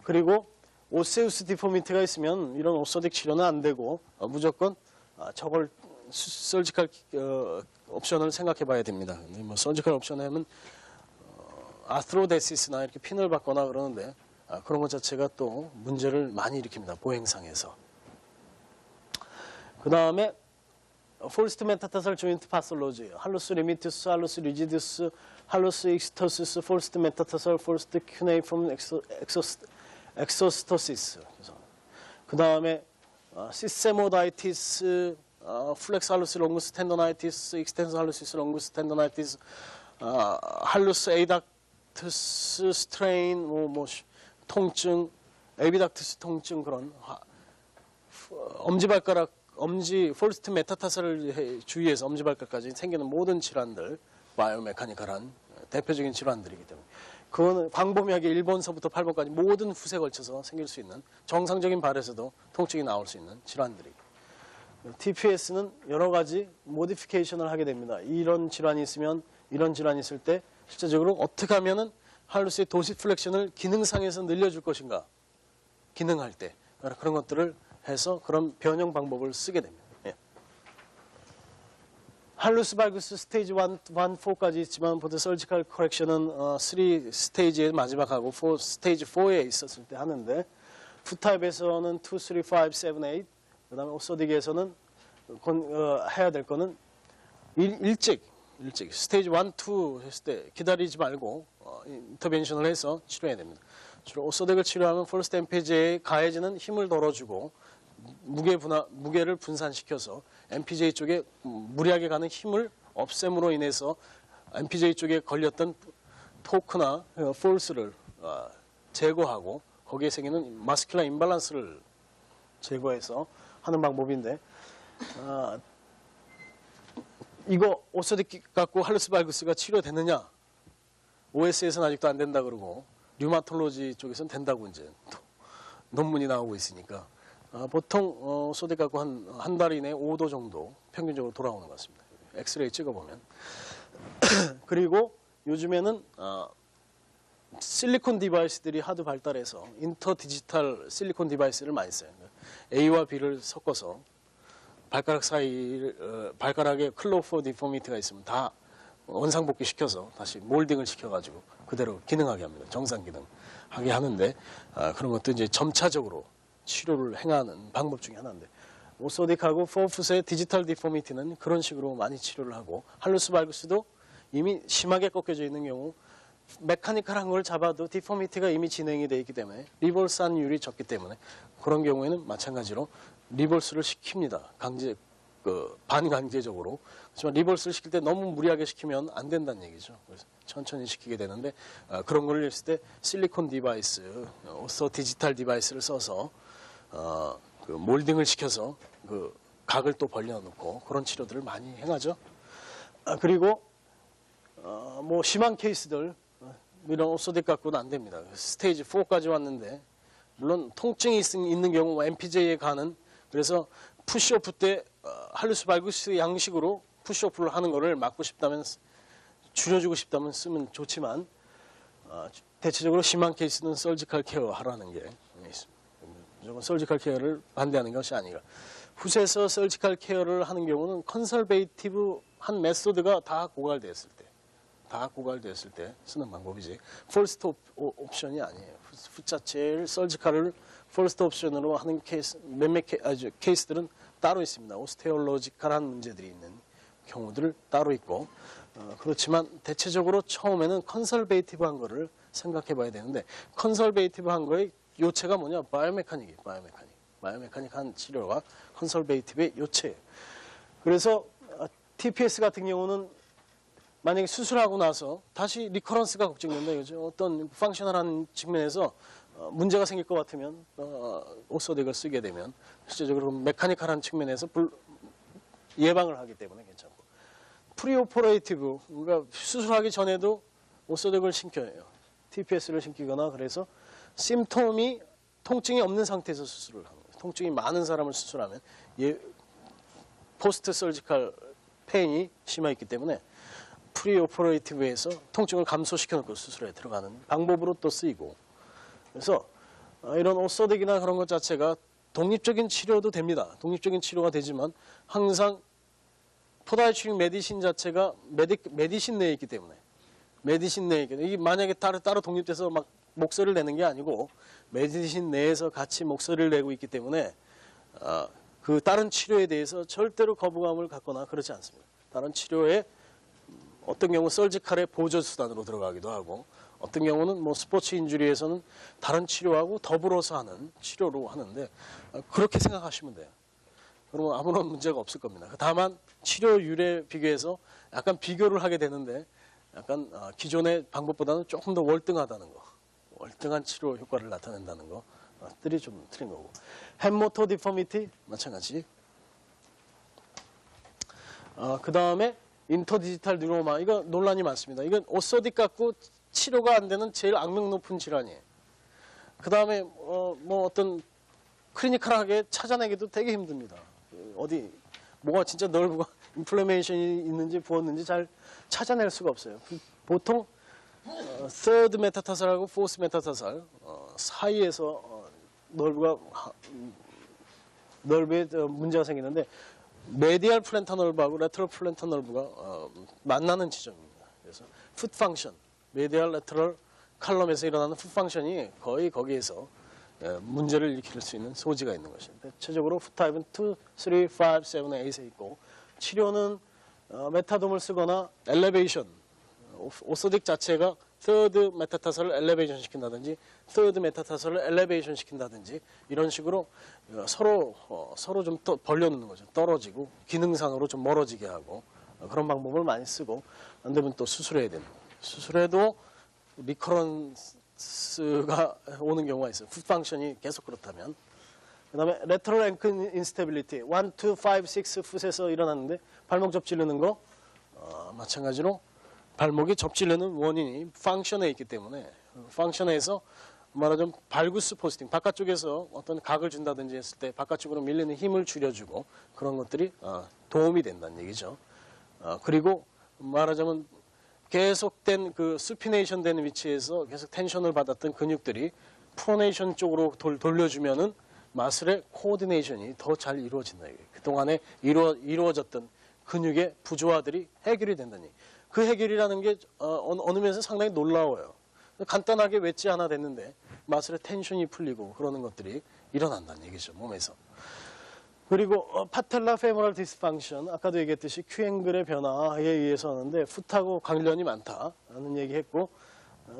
그리고 오세우스 디포미티가 있으면 이런 오소딕 치료는 안 되고 무조건 저걸 서지컬 옵션을 생각해 봐야 됩니다. 뭐 서지컬 옵션 하면 아스트로데시스나 이렇게 핀을 받거나 그러는데 그런 것 자체가 또 문제를 많이 일으킵니다. 보행상에서. 그 다음에 폴스트 메타타설 조인트 파솔로지예요. 할루스 리미투스, 할루스 리지두스, 할루스 익스토시스, 폴스트 메타타설, 폴스트 큐네이폼 엑소스토시스. 그 다음에 시세모다이티스, 플렉스 할루스 롱구스 텐더나이티스, 익스텐스 할루시스 롱구스 텐더나이티스, 할루스 에이닥투스 스트레인, 통증, 에비닥투스 통증 그런 엄지발가락, 폴스트 메타타설을 주위에서 엄지발가락까지 생기는 모든 질환들, 바이오메카니컬한 대표적인 질환들이기 때문에 그거는 광범위하게 1번서부터 8번까지 모든 붓에 걸쳐서 생길 수 있는 정상적인 발에서도 통증이 나올 수 있는 질환들이고 TPS는 여러 가지 모디피케이션을 하게 됩니다. 이런 질환이 있으면 이런 질환이 있을 때 실제적으로 어떻게 하면은 할루스의 도시플렉션을 기능상에서 늘려줄 것인가 기능할 때 그런 것들을 해서 그런 변형 방법을 쓰게 됩니다. 예. 할루스 발구스 스테이지 1, 4까지 있지만 보통 서지컬 커렉션은 3 스테이지의 마지막하고 스테이지 4에 있었을 때 하는데 풋타입에서는 2, 3, 5, 7, 8 그 다음에 오소딕에서는 해야 될 거는 일찍 스테이지 1, 2 했을 때 기다리지 말고 인터벤션을 해서 치료해야 됩니다. 주로 오소딕을 치료하면 폴스트 MPJ에 가해지는 힘을 덜어주고 무게를 분산시켜서 MPJ 쪽에 무리하게 가는 힘을 없앰으로 인해서 MPJ 쪽에 걸렸던 토크나 폴스를 제거하고 거기에 생기는 마스큘라 임밸런스를 제거해서 하는 방법인데 이거 오소딕 갖고 할루스 발구스가 치료되느냐? OS에서는 아직도 안 된다 그러고 류마톨로지 쪽에서는 된다고 이제 또 논문이 나오고 있으니까 보통 오소딕 갖고 한 달 이내 5도 정도 평균적으로 돌아오는 것 같습니다. 엑스레이 찍어보면. 그리고 요즘에는 실리콘 디바이스들이 하도 발달해서 인터 디지털 실리콘 디바이스를 많이 써요. A와 B를 섞어서 발가락 사이 발가락에 클로퍼 디포미티가 있으면 다 원상복귀 시켜서 다시 몰딩을 시켜가지고 그대로 기능하게 합니다. 정상 기능하게 하는데 그런 것도 이제 점차적으로 치료를 행하는 방법 중에 하나인데 오소딕하고 포풋의 디지털 디포미티는 그런 식으로 많이 치료를 하고 할루스 발구스도 이미 심하게 꺾여져 있는 경우 메카니컬한 걸 잡아도 디포미티가 이미 진행이 되어 있기 때문에 리볼스한율이 적기 때문에 그런 경우에는 마찬가지로 리볼스를 시킵니다. 반강제적으로. 하지만 리볼스를 시킬 때 너무 무리하게 시키면 안 된다는 얘기죠. 그래서 천천히 시키게 되는데 그런 걸 했을 때 실리콘 디바이스, 오소 디지털 디바이스를 써서 그 몰딩을 시켜서 그 각을 또 벌려놓고 그런 치료들을 많이 행하죠. 그리고 뭐 심한 케이스들 이런 오소딕 갖고는 안 됩니다. 스테이지 4까지 왔는데 물론 통증이 있는 경우 MPJ에 가는 그래서 푸시오프 때 할루스 발구스 양식으로 푸시오프를 하는 거를 막고 싶다면 줄여주고 싶다면 쓰면 좋지만 대체적으로 심한 케이스는 서지컬 케어 하라는 게 있습니다. 무조건 서지컬 케어를 반대하는 것이 아니라 붓에서 서지컬 케어를 하는 경우는 컨설베이티브 한 메소드가 다 고갈되었을 때 쓰는 방법이지 퍼스트 옵션이 아니에요. 붓 자체를 서지컬을 퍼스트 옵션으로 하는 몇몇 케이스들은 따로 있습니다. 오스테올로지컬한 문제들이 있는 경우들 따로 있고 그렇지만 대체적으로 처음에는 컨설베이티브한 거를 생각해 봐야 되는데 컨설베이티브한 거의 요체가 뭐냐? 바이오메카닉한 치료가 컨설베이티브의 요체예요. 그래서 TPS 같은 경우는 만약에 수술하고 나서 다시 리커런스가 걱정된다 이거죠. 어떤 펑셔널한 측면에서 문제가 생길 것 같으면 오소딕을 쓰게 되면 실제적으로 메카니컬한 측면에서 예방을 하기 때문에 괜찮고 프리오퍼레이티브 우리가 수술하기 전에도 오소딕을 신겨요. TPS를 신기거나 그래서 심톰이 통증이 없는 상태에서 수술을 하는 거예요. 통증이 많은 사람을 수술하면 포스트 서지컬 페인이 심해 있기 때문에 프리오퍼레이티브에서 통증을 감소시켜 놓고 수술에 들어가는 방법으로 또 쓰이고 그래서 이런 오소딕이나 그런 것 자체가 독립적인 치료도 됩니다. 독립적인 치료가 되지만 항상 포다이트릭 메디신 자체가 메디신 내에 있기 때문에 이게 만약에 따로 독립돼서 막 목소리를 내는 게 아니고 메디신 내에서 같이 목소리를 내고 있기 때문에 그 다른 치료에 대해서 절대로 거부감을 갖거나 그렇지 않습니다. 다른 치료에 어떤 경우 서지컬의 보조 수단으로 들어가기도 하고 어떤 경우는 뭐 스포츠 인주리에서는 다른 치료하고 더불어서 하는 치료로 하는데 그렇게 생각하시면 돼요. 그러면 아무런 문제가 없을 겁니다. 다만 치료율에 비교해서 약간 비교를 하게 되는데 약간 기존의 방법보다는 조금 더 월등하다는 거, 월등한 치료 효과를 나타낸다는 것들이 좀 틀린 거고 햄모토 디포미티 마찬가지. 그 다음에 인터디지털 뉴로마 이거 논란이 많습니다. 이건 오소딕 갖고 치료가 안 되는 제일 악명 높은 질환이에요. 그 다음에 뭐 어떤 클리니컬하게 찾아내기도 되게 힘듭니다. 어디 뭐가 진짜 널브가 인플레메이션이 있는지 부었는지 잘 찾아낼 수가 없어요. 보통 third 메타타설하고 fourth 메타타설 사이에서 널브에 문제가 생기는데 메디얼 플랜터 널브하고 레터럴 플랜터 널브가 만나는 지점입니다. 그래서 풋 펑션, 메디얼 레터럴 칼럼에서 일어나는 풋 펑션이 거의 거기에서 문제를 일으킬 수 있는 소지가 있는 것입니다. 대체적으로 풋 타입은 2, 3, 5, 7, 8에 있고 치료는 메타돔을 쓰거나 엘레베이션, 오소딕 자체가 third 메타타설을 엘레베이션 시킨다든지 third 메타타설을 엘레베이션 시킨다든지 이런 식으로 서로 좀 벌려놓는 거죠. 떨어지고 기능상으로 좀 멀어지게 하고 그런 방법을 많이 쓰고 안 되면 또 수술해야 되는 거예요. 수술해도 리커런스가 오는 경우가 있어요. 풋 펑션이 계속 그렇다면. 그 다음에 레터럴 앵클 인스테빌리티 1, 2, 5, 6 풋에서 일어났는데 발목 접질르는 거 마찬가지로 발목이 접질르는 원인이 펑션에 있기 때문에 펑션에서 말하자면 발구스 포스팅 바깥쪽에서 어떤 각을 준다든지 했을 때 바깥쪽으로 밀리는 힘을 줄여주고 그런 것들이 도움이 된다는 얘기죠. 그리고 말하자면 계속된 그 수피네이션 되는 위치에서 계속 텐션을 받았던 근육들이 프로네이션 쪽으로 돌려주면은 마슬의 코오디네이션이 더 잘 이루어진다. 그동안에 이루어졌던 근육의 부조화들이 해결이 된다니. 그 해결이라는 게 어느 면에서 상당히 놀라워요. 간단하게 웨지 하나 됐는데 마슬의 텐션이 풀리고 그러는 것들이 일어난다는 얘기죠. 몸에서. 그리고 파텔라 페모럴 디스펑션 아까도 얘기했듯이 큐앵글의 변화에 의해서 하는데 풋하고 관련이 많다라는 얘기했고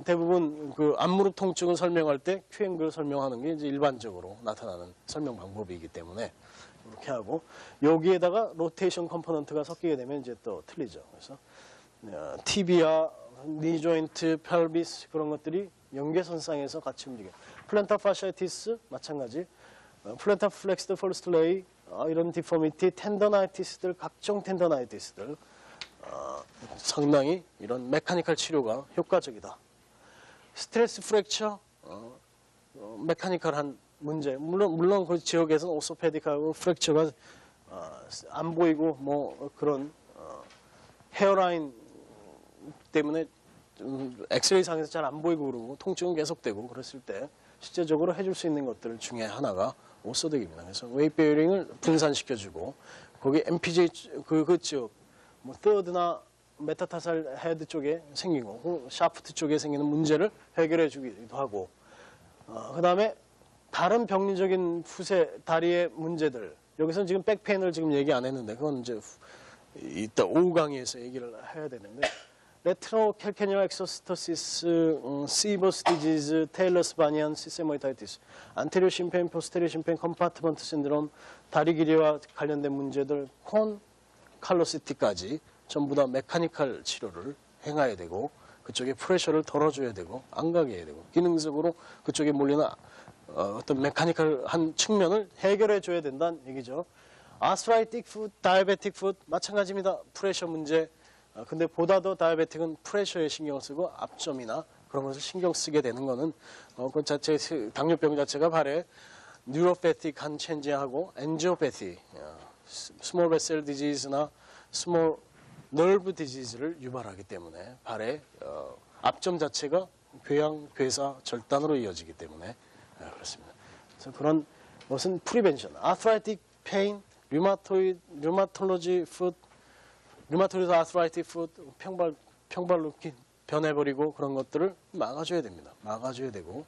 대부분 그 앞무릎 통증을 설명할 때 Q앵글 설명하는 게 이제 일반적으로 나타나는 설명 방법이기 때문에 이렇게 하고 여기에다가 로테이션 컴포넌트가 섞이게 되면 이제 또 틀리죠. 그래서 티비아, 니 조인트, 펠비스 그런 것들이 연계선상에서 같이 움직여요. 플랜타 파시아티스 마찬가지. 플랜타 플렉스드 펄스트 레이 이런 디포미티, 텐더나이티스들 각종 텐더나이티스들 상당히 이런 메카니컬 치료가 효과적이다. 스트레스 프랙처 메카니컬한 문제 물론 그 지역에서는 오소페딕하고 프랙처가 안 보이고 뭐 그런 헤어라인 때문에 엑스레이 상에서 잘 안 보이고 그러고 통증은 계속되고 그랬을 때 실제적으로 해줄 수 있는 것들 중에 하나가 오소딕입니다. 그래서 웨이트 베어링을 분산시켜주고 거기 MPJ 그 지역 뭐 서드나 메타타살 헤드 쪽에 생기고 샤프트 쪽에 생기는 문제를 해결해 주기도 하고 그 다음에 다른 병리적인 푸세 다리의 문제들 여기서는 지금 백페인을 지금 얘기 안 했는데 그건 이제 이따 오후 강의에서 얘기를 해야 되는데 레트로 캘케니어 엑소스토시스, 시버스 디지즈, 테일러스 바니안, 시세모이타이티스, 안테리오 심페인, 포스테리오 심페인, 컴파트먼트 신드롬, 다리 길이와 관련된 문제들, 콘 칼로시티까지 전부 다 메카니컬 치료를 행해야 되고 그쪽에 프레셔를 덜어줘야 되고 안 가게 해야 되고 기능적으로 그쪽에 몰리는 어떤 메카니컬한 측면을 해결해 줘야 된다는 얘기죠. 아스트라이틱 풋, 다이아베틱 풋 마찬가지입니다. 프레셔 문제. 근데 보다 더 다이아베틱은 프레셔에 신경을 쓰고 앞점이나 그런 것을 신경 쓰게 되는 거는 그 자체 당뇨병 자체가 발에 뉴로패틱한 체인지하고 엔지오패티, 스몰 베셀 디지즈나 스몰 널브 디지즈를 유발하기 때문에 발의 앞점 자체가 궤양, 괴사, 절단으로 이어지기 때문에 그렇습니다. 그래서 그런 것은 프리벤션, 아스트라이틱 페인, 류마톨로지 풋, 류마토이드 아스트라이틱 풋, 평발로 변해버리고 그런 것들을 막아줘야 됩니다. 막아줘야 되고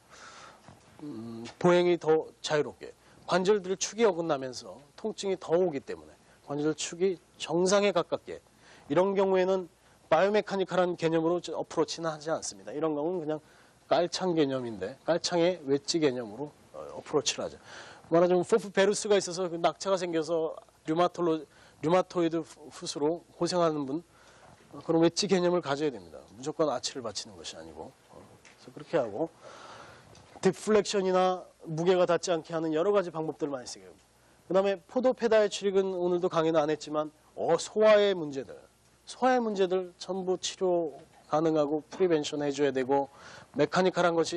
보행이 더 자유롭게 관절들 축이 어긋나면서 통증이 더 오기 때문에 관절 축이 정상에 가깝게 이런 경우에는 바이오메카니컬한 개념으로 어프로치는 하지 않습니다. 이런 경우는 그냥 깔창 개념인데 깔창의 웨지 개념으로 어프로치를 하죠. 말하자면 포프 베루스가 있어서 그 낙차가 생겨서 류마토이드 풋으로 고생하는 분 그런 웨지 개념을 가져야 됩니다. 무조건 아치를 받치는 것이 아니고 그래서 그렇게 하고 디플렉션이나 무게가 닿지 않게 하는 여러 가지 방법들을 많이 쓰게 됩니다. 그 다음에 포도페다의 출입은 오늘도 강의는 안 했지만 소화의 문제들 전부 치료 가능하고 프리벤션 해줘야 되고 메카니컬한 것이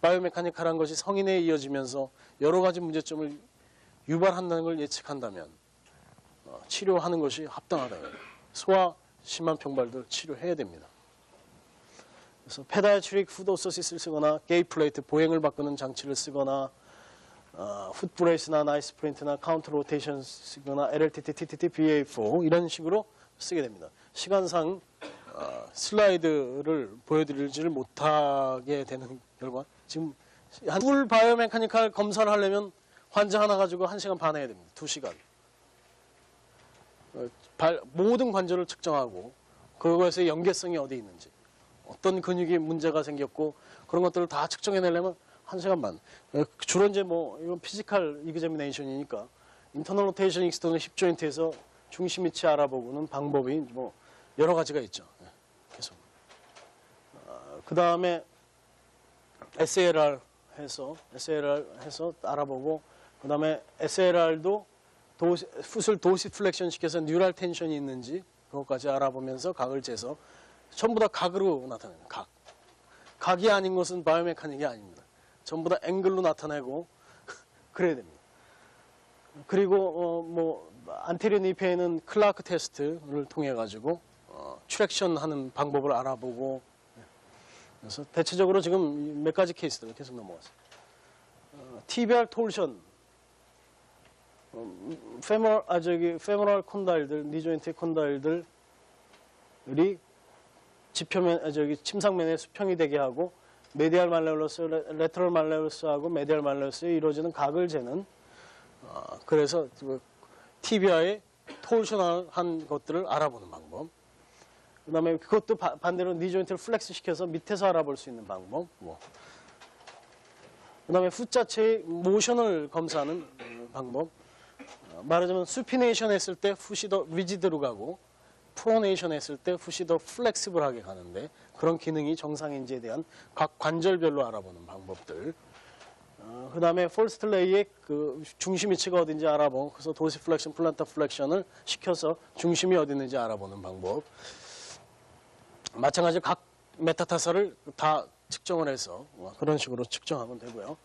바이오메카니컬한 것이 성인에 이어지면서 여러 가지 문제점을 유발한다는 걸 예측한다면 치료하는 것이 합당하다. 소화 심한 평발들 치료해야 됩니다. 그래서 페다이아트릭 풋오소시스를 쓰거나 게이 플레이트 보행을 바꾸는 장치를 쓰거나 풋 브레이스나 나이스 프린트나 카운터 로테이션 쓰거나 LLTT, TTT, BA4 이런 식으로 쓰게 됩니다. 시간상 슬라이드를 보여드리지를 못하게 되는 결과 지금 풀 바이오메카니컬 검사를 하려면 환자 하나 가지고 1시간 반 해야 됩니다. 2시간. 모든 관절을 측정하고 그것의 연계성이 어디 있는지 어떤 근육이 문제가 생겼고 그런 것들을 다 측정해내려면 1시간 반. 주로 이제 이건 피지컬 이그제미네이션이니까 인터널 로테이션 익스터널 힙 조인트에서 중심 위치 알아보고는 방법이 여러 가지가 있죠. 계속. 그 다음에 SALR 해서 알아보고 그 다음에 SALR도 풋을 도시플렉션 시켜서 뉴럴 텐션이 있는지 그것까지 알아보면서 각을 재서 전부 다 각으로 나타내는 각이 아닌 것은 바이오메카닉이 아닙니다. 전부 다 앵글로 나타내고 그래야 됩니다. 그리고 안테리어 니페에는 클라크 테스트를 통해 가지고 트랙션 하는 방법을 알아보고 그래서 대체적으로 지금 몇 가지 케이스들 계속 넘어갔어요. TBR 톨션 페모럴 콘다일들, 니조인트 콘다일들이 침상면에 수평이 되게 하고 메디알 말레올러스, 레터럴 말레올러스하고 메디알 말레올러스에 이루어지는 각을 재는 그래서 TBR의 톨셔널한 것들을 알아보는 방법. 그다음에 그것도 반대로 니 조인트를 플렉스 시켜서 밑에서 알아볼 수 있는 방법. 그다음에 풋 자체의 모션을 검사하는 방법. 말하자면 수피네이션 했을 때 풋이 더 리지드로 가고 프로네이션 했을 때 풋이 더 플렉시블하게 가는데 그런 기능이 정상인지에 대한 각 관절별로 알아보는 방법들. 그다음에 폴스트 레이의 그 중심 위치가 어딘지 알아보고 그래서 도시 플렉션, 플란타 플렉션을 시켜서 중심이 어디 있는지 알아보는 방법. 마찬가지로 각 메타타사를 다 측정을 해서 그런 식으로 측정하면 되고요.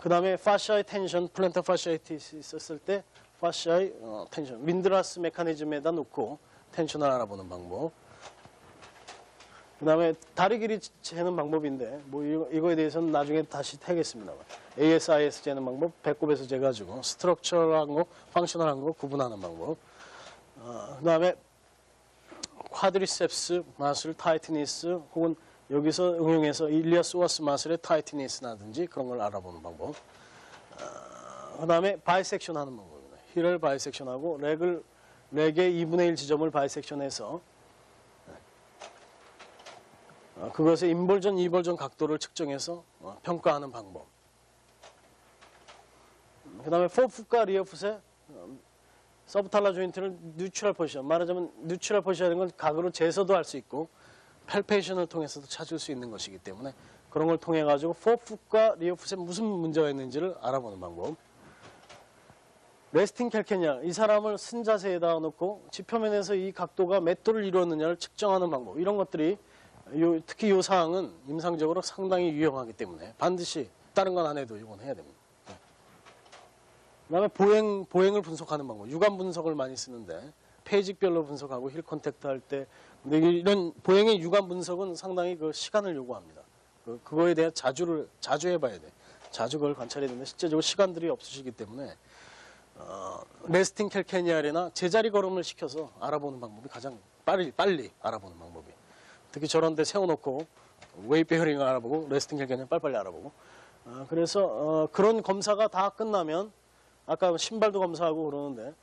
그다음에 파시아의 텐션, 플란타 파시아이티스 있었을 때 파시아의 텐션, 윈드라스 메커니즘에다 놓고 텐션을 알아보는 방법. 그다음에 다리 길이 재는 방법인데 뭐 이거에 대해서는 나중에 다시 하겠습니다만 ASIS 재는 방법, 배꼽에서 재가지고 스트럭처럴한 거, 펑셔널한 거 구분하는 방법. 그다음에 쿼드리셉스 마슬 타이트니스 혹은 여기서 응용해서 일리아소아스 마슬의 타이트니스라든지 그런 걸 알아보는 방법. 그다음에 바이섹션 하는 방법입니다. 힐을 바이섹션하고 렉의 2분의 1 지점을 바이섹션해서 그것의 인벌전, 이벌전 각도를 측정해서 평가하는 방법. 그 다음에 포풋과 리어풋의 서브탈라 조인트를 뉴트럴 포지션, 말하자면 뉴트럴 포지션인 건 각으로 재서도 할 수 있고 펠페이션을 통해서도 찾을 수 있는 것이기 때문에 그런 걸 통해 가지고 포풋과 리어풋에 무슨 문제가 있는지를 알아보는 방법. 레스팅 캘케냐, 이 사람을 쓴 자세에다 놓고 지표면에서 이 각도가 몇 도를 이루었느냐를 측정하는 방법. 이런 것들이 특히 이 사항은 임상적으로 상당히 유용하기 때문에 반드시 다른 건 안 해도 이건 해야 됩니다. 그다음에 보행을 분석하는 방법. 육안 분석을 많이 쓰는데 페이직별로 분석하고 힐 컨택트 할 때 근데 이런 보행의 육안 분석은 상당히 그 시간을 요구합니다. 그거에 대해 자주 해봐야 돼. 자주 그걸 관찰해야 되는데 실제적으로 시간들이 없으시기 때문에 레스팅 캘케니알이나 제자리 걸음을 시켜서 알아보는 방법이 가장 빨리 알아보는 방법이에요. 특히 저런 데 세워놓고 웨이트 베어링을 알아보고 레스팅 캘케니알 빨리빨리 알아보고 그래서 그런 검사가 다 끝나면 아까 신발도 검사하고 그러는데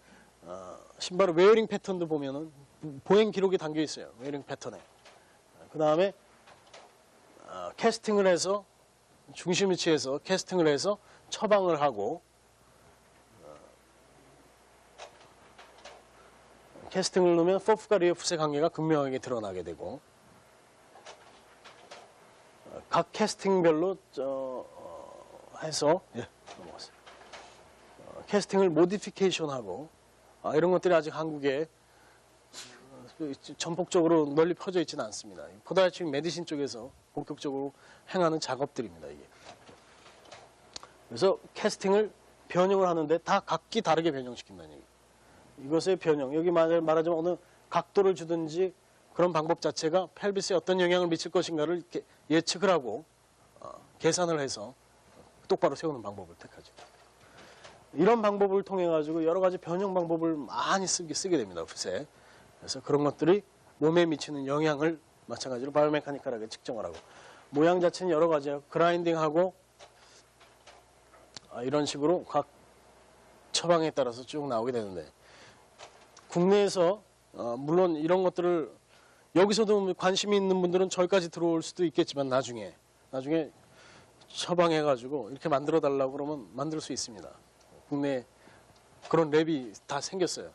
신발의 웨어링 패턴도 보면은 보행 기록이 담겨 있어요. 웨어링 패턴에. 그 다음에 캐스팅을 해서 중심 위치에서 캐스팅을 해서 처방을 하고 캐스팅을 놓으면 포프과 리어풋의 관계가 극명하게 드러나게 되고 각 캐스팅별로 해서 넘어갔어요. 캐스팅을 모디피케이션하고 이런 것들이 아직 한국에 전폭적으로 널리 퍼져 있지는 않습니다. 포다이어틱 메디신 쪽에서 본격적으로 행하는 작업들입니다. 이게. 그래서 캐스팅을 변형을 하는데 다 각기 다르게 변형시킨다는 얘기. 이것의 변형, 여기 말하자면 어느 각도를 주든지 그런 방법 자체가 펠비스에 어떤 영향을 미칠 것인가를 이렇게 예측을 하고 계산을 해서 똑바로 세우는 방법을 택하죠. 이런 방법을 통해 가지고 여러 가지 변형 방법을 많이 쓰게 됩니다. 풋에. 그래서 그런 것들이 몸에 미치는 영향을 마찬가지로 바이오메카니컬하게 측정을 하고 모양 자체는 여러 가지예요. 그라인딩하고 이런 식으로 각 처방에 따라서 쭉 나오게 되는데 국내에서 물론 이런 것들을 여기서도 관심이 있는 분들은 저기까지 들어올 수도 있겠지만 나중에 처방해 가지고 이렇게 만들어 달라고 그러면 만들 수 있습니다. 국내에 그런 랩이 다 생겼어요.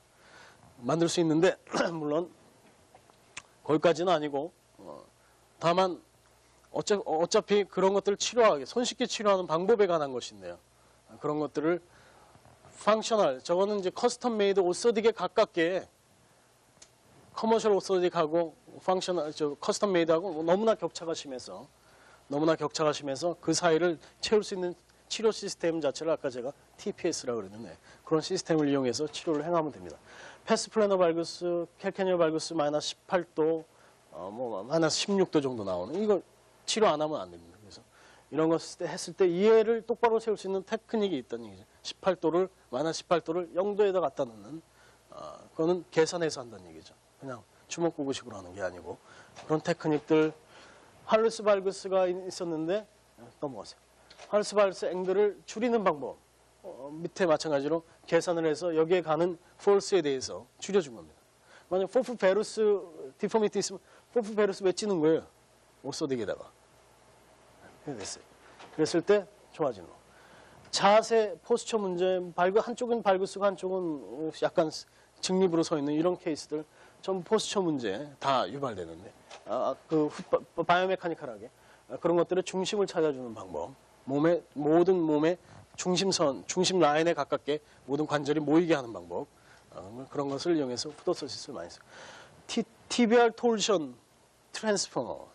만들 수 있는데 물론 거기까지는 아니고 다만 어차피 그런 것들을 치료하게 손쉽게 치료하는 방법에 관한 것인데요. 그런 것들을 펑셔널, 저거는 이제 커스텀 메이드 오소딕에 가깝게 커머셜 오소딕하고 펑셔널, 커스텀 메이드하고 너무나 격차가 심해서 그 사이를 채울 수 있는 치료 시스템 자체를 아까 제가 TPS라고 그랬는데 그런 시스템을 이용해서 치료를 행하면 됩니다. 패스 플래너 발구스, 캘케니얼 발구스 마이너스 18도, 마이너스 16도 정도 나오는 이거 치료 안 하면 안 됩니다. 그래서 이런 거 했을 때 이해를 똑바로 세울 수 있는 테크닉이 있다는 얘기죠. 18도를 마이너스 18도를 0도에다 갖다 놓는 그거는 계산해서 한다는 얘기죠. 그냥 주먹구구식으로 하는 게 아니고 그런 테크닉들 할루스 발구스가 있었는데 넘어가세요. 할루스 발구스 앵글을 줄이는 방법 밑에 마찬가지로 계산을 해서 여기에 가는 폴스에 대해서 줄여준 겁니다. 만약 포프 베루스 디포미티 있으면 포프 베루스 왜 찌는 거예요? 오소딕에다가. 됐어요. 그랬을 때 좋아지는 거. 자세, 포스처 문제, 한쪽은 발구쓰고 한쪽은 약간 직립으로 서 있는 이런 케이스들 전부 포스처 문제 다 유발되는데 바이오메카니컬하게 그런 것들의 중심을 찾아주는 방법, 모든 몸의 중심선, 중심 라인에 가깝게 모든 관절이 모이게 하는 방법, 그런 것을 이용해서 푸도소시스를 많이 써요. TBR 톨션 트랜스포머,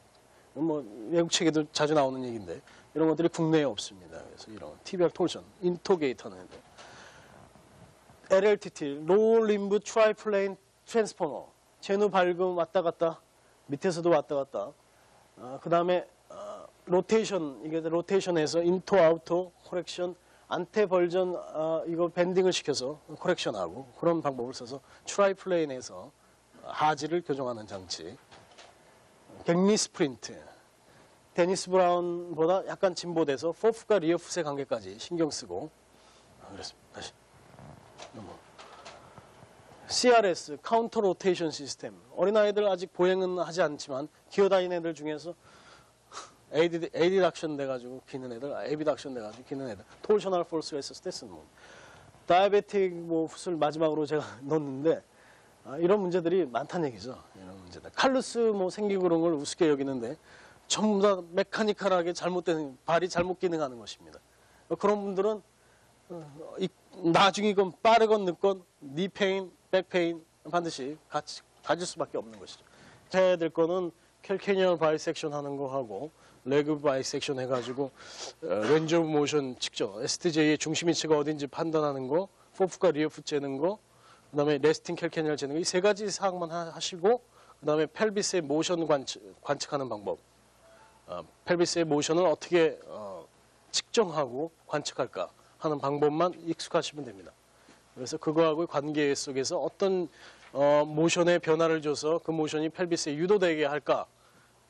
뭐 외국 책에도 자주 나오는 얘기인데 이런 것들이 국내에 없습니다. 그래서 이런 TBR 톨션, 인토게이터는 LLTT, 로우 림브 트라이플레인 트랜스포머, 제누 발금 왔다 갔다, 밑에서도 왔다 갔다. 그 다음에 로테이션, 이게 로테이션에서 인토 아우토 코렉션, 안테 벌전 이거 밴딩을 시켜서 코렉션하고 그런 방법을 써서 트라이플레인에서 하지를 교정하는 장치. 갱리 스프린트, 데니스 브라운보다 약간 진보돼서 포프과 리어풋의 관계까지 신경 쓰고 그렇습니다. 다시 CRS, 카운터 로테이션 시스템. 어린아이들 아직 보행은 하지 않지만 기어다니는 애들 중에서 에이디닥션 돼가지고 기는 애들, 에비닥션 돼가지고 기는 애들, 톨셔널 폴스가 있었을 때 쓰는 거. 다이아베틱 뭐 붓을 마지막으로 제가 넣었는데 이런 문제들이 많다는 얘기죠. 이런 문제들. 칼루스 뭐 생기고 그런 걸 우습게 여기는데 전부 다 메카니컬하게 잘못된 발이 잘못 기능하는 것입니다. 그런 분들은 나중에 이건 빠르건 늦건 니 페인, 백 페인 반드시 같이 가질 수밖에 없는 것이죠. 해야 될 거는 캘케니얼 바이섹션 하는 거 하고 레그 바이섹션 해가지고 렌즈 오브 모션 측정, STJ의 중심 위치가 어딘지 판단하는 거, 포프과 리어풋 재는 거, 그 다음에 레스팅 캘케니얼 재는 거, 이 세 가지 사항만 하시고 그 다음에 펠비스의 모션 관측하는 방법, 펠비스의 모션을 어떻게 측정하고 관측할까 하는 방법만 익숙하시면 됩니다. 그래서 그거하고 관계 속에서 어떤 모션의 변화를 줘서 그 모션이 펠비스에 유도되게 할까,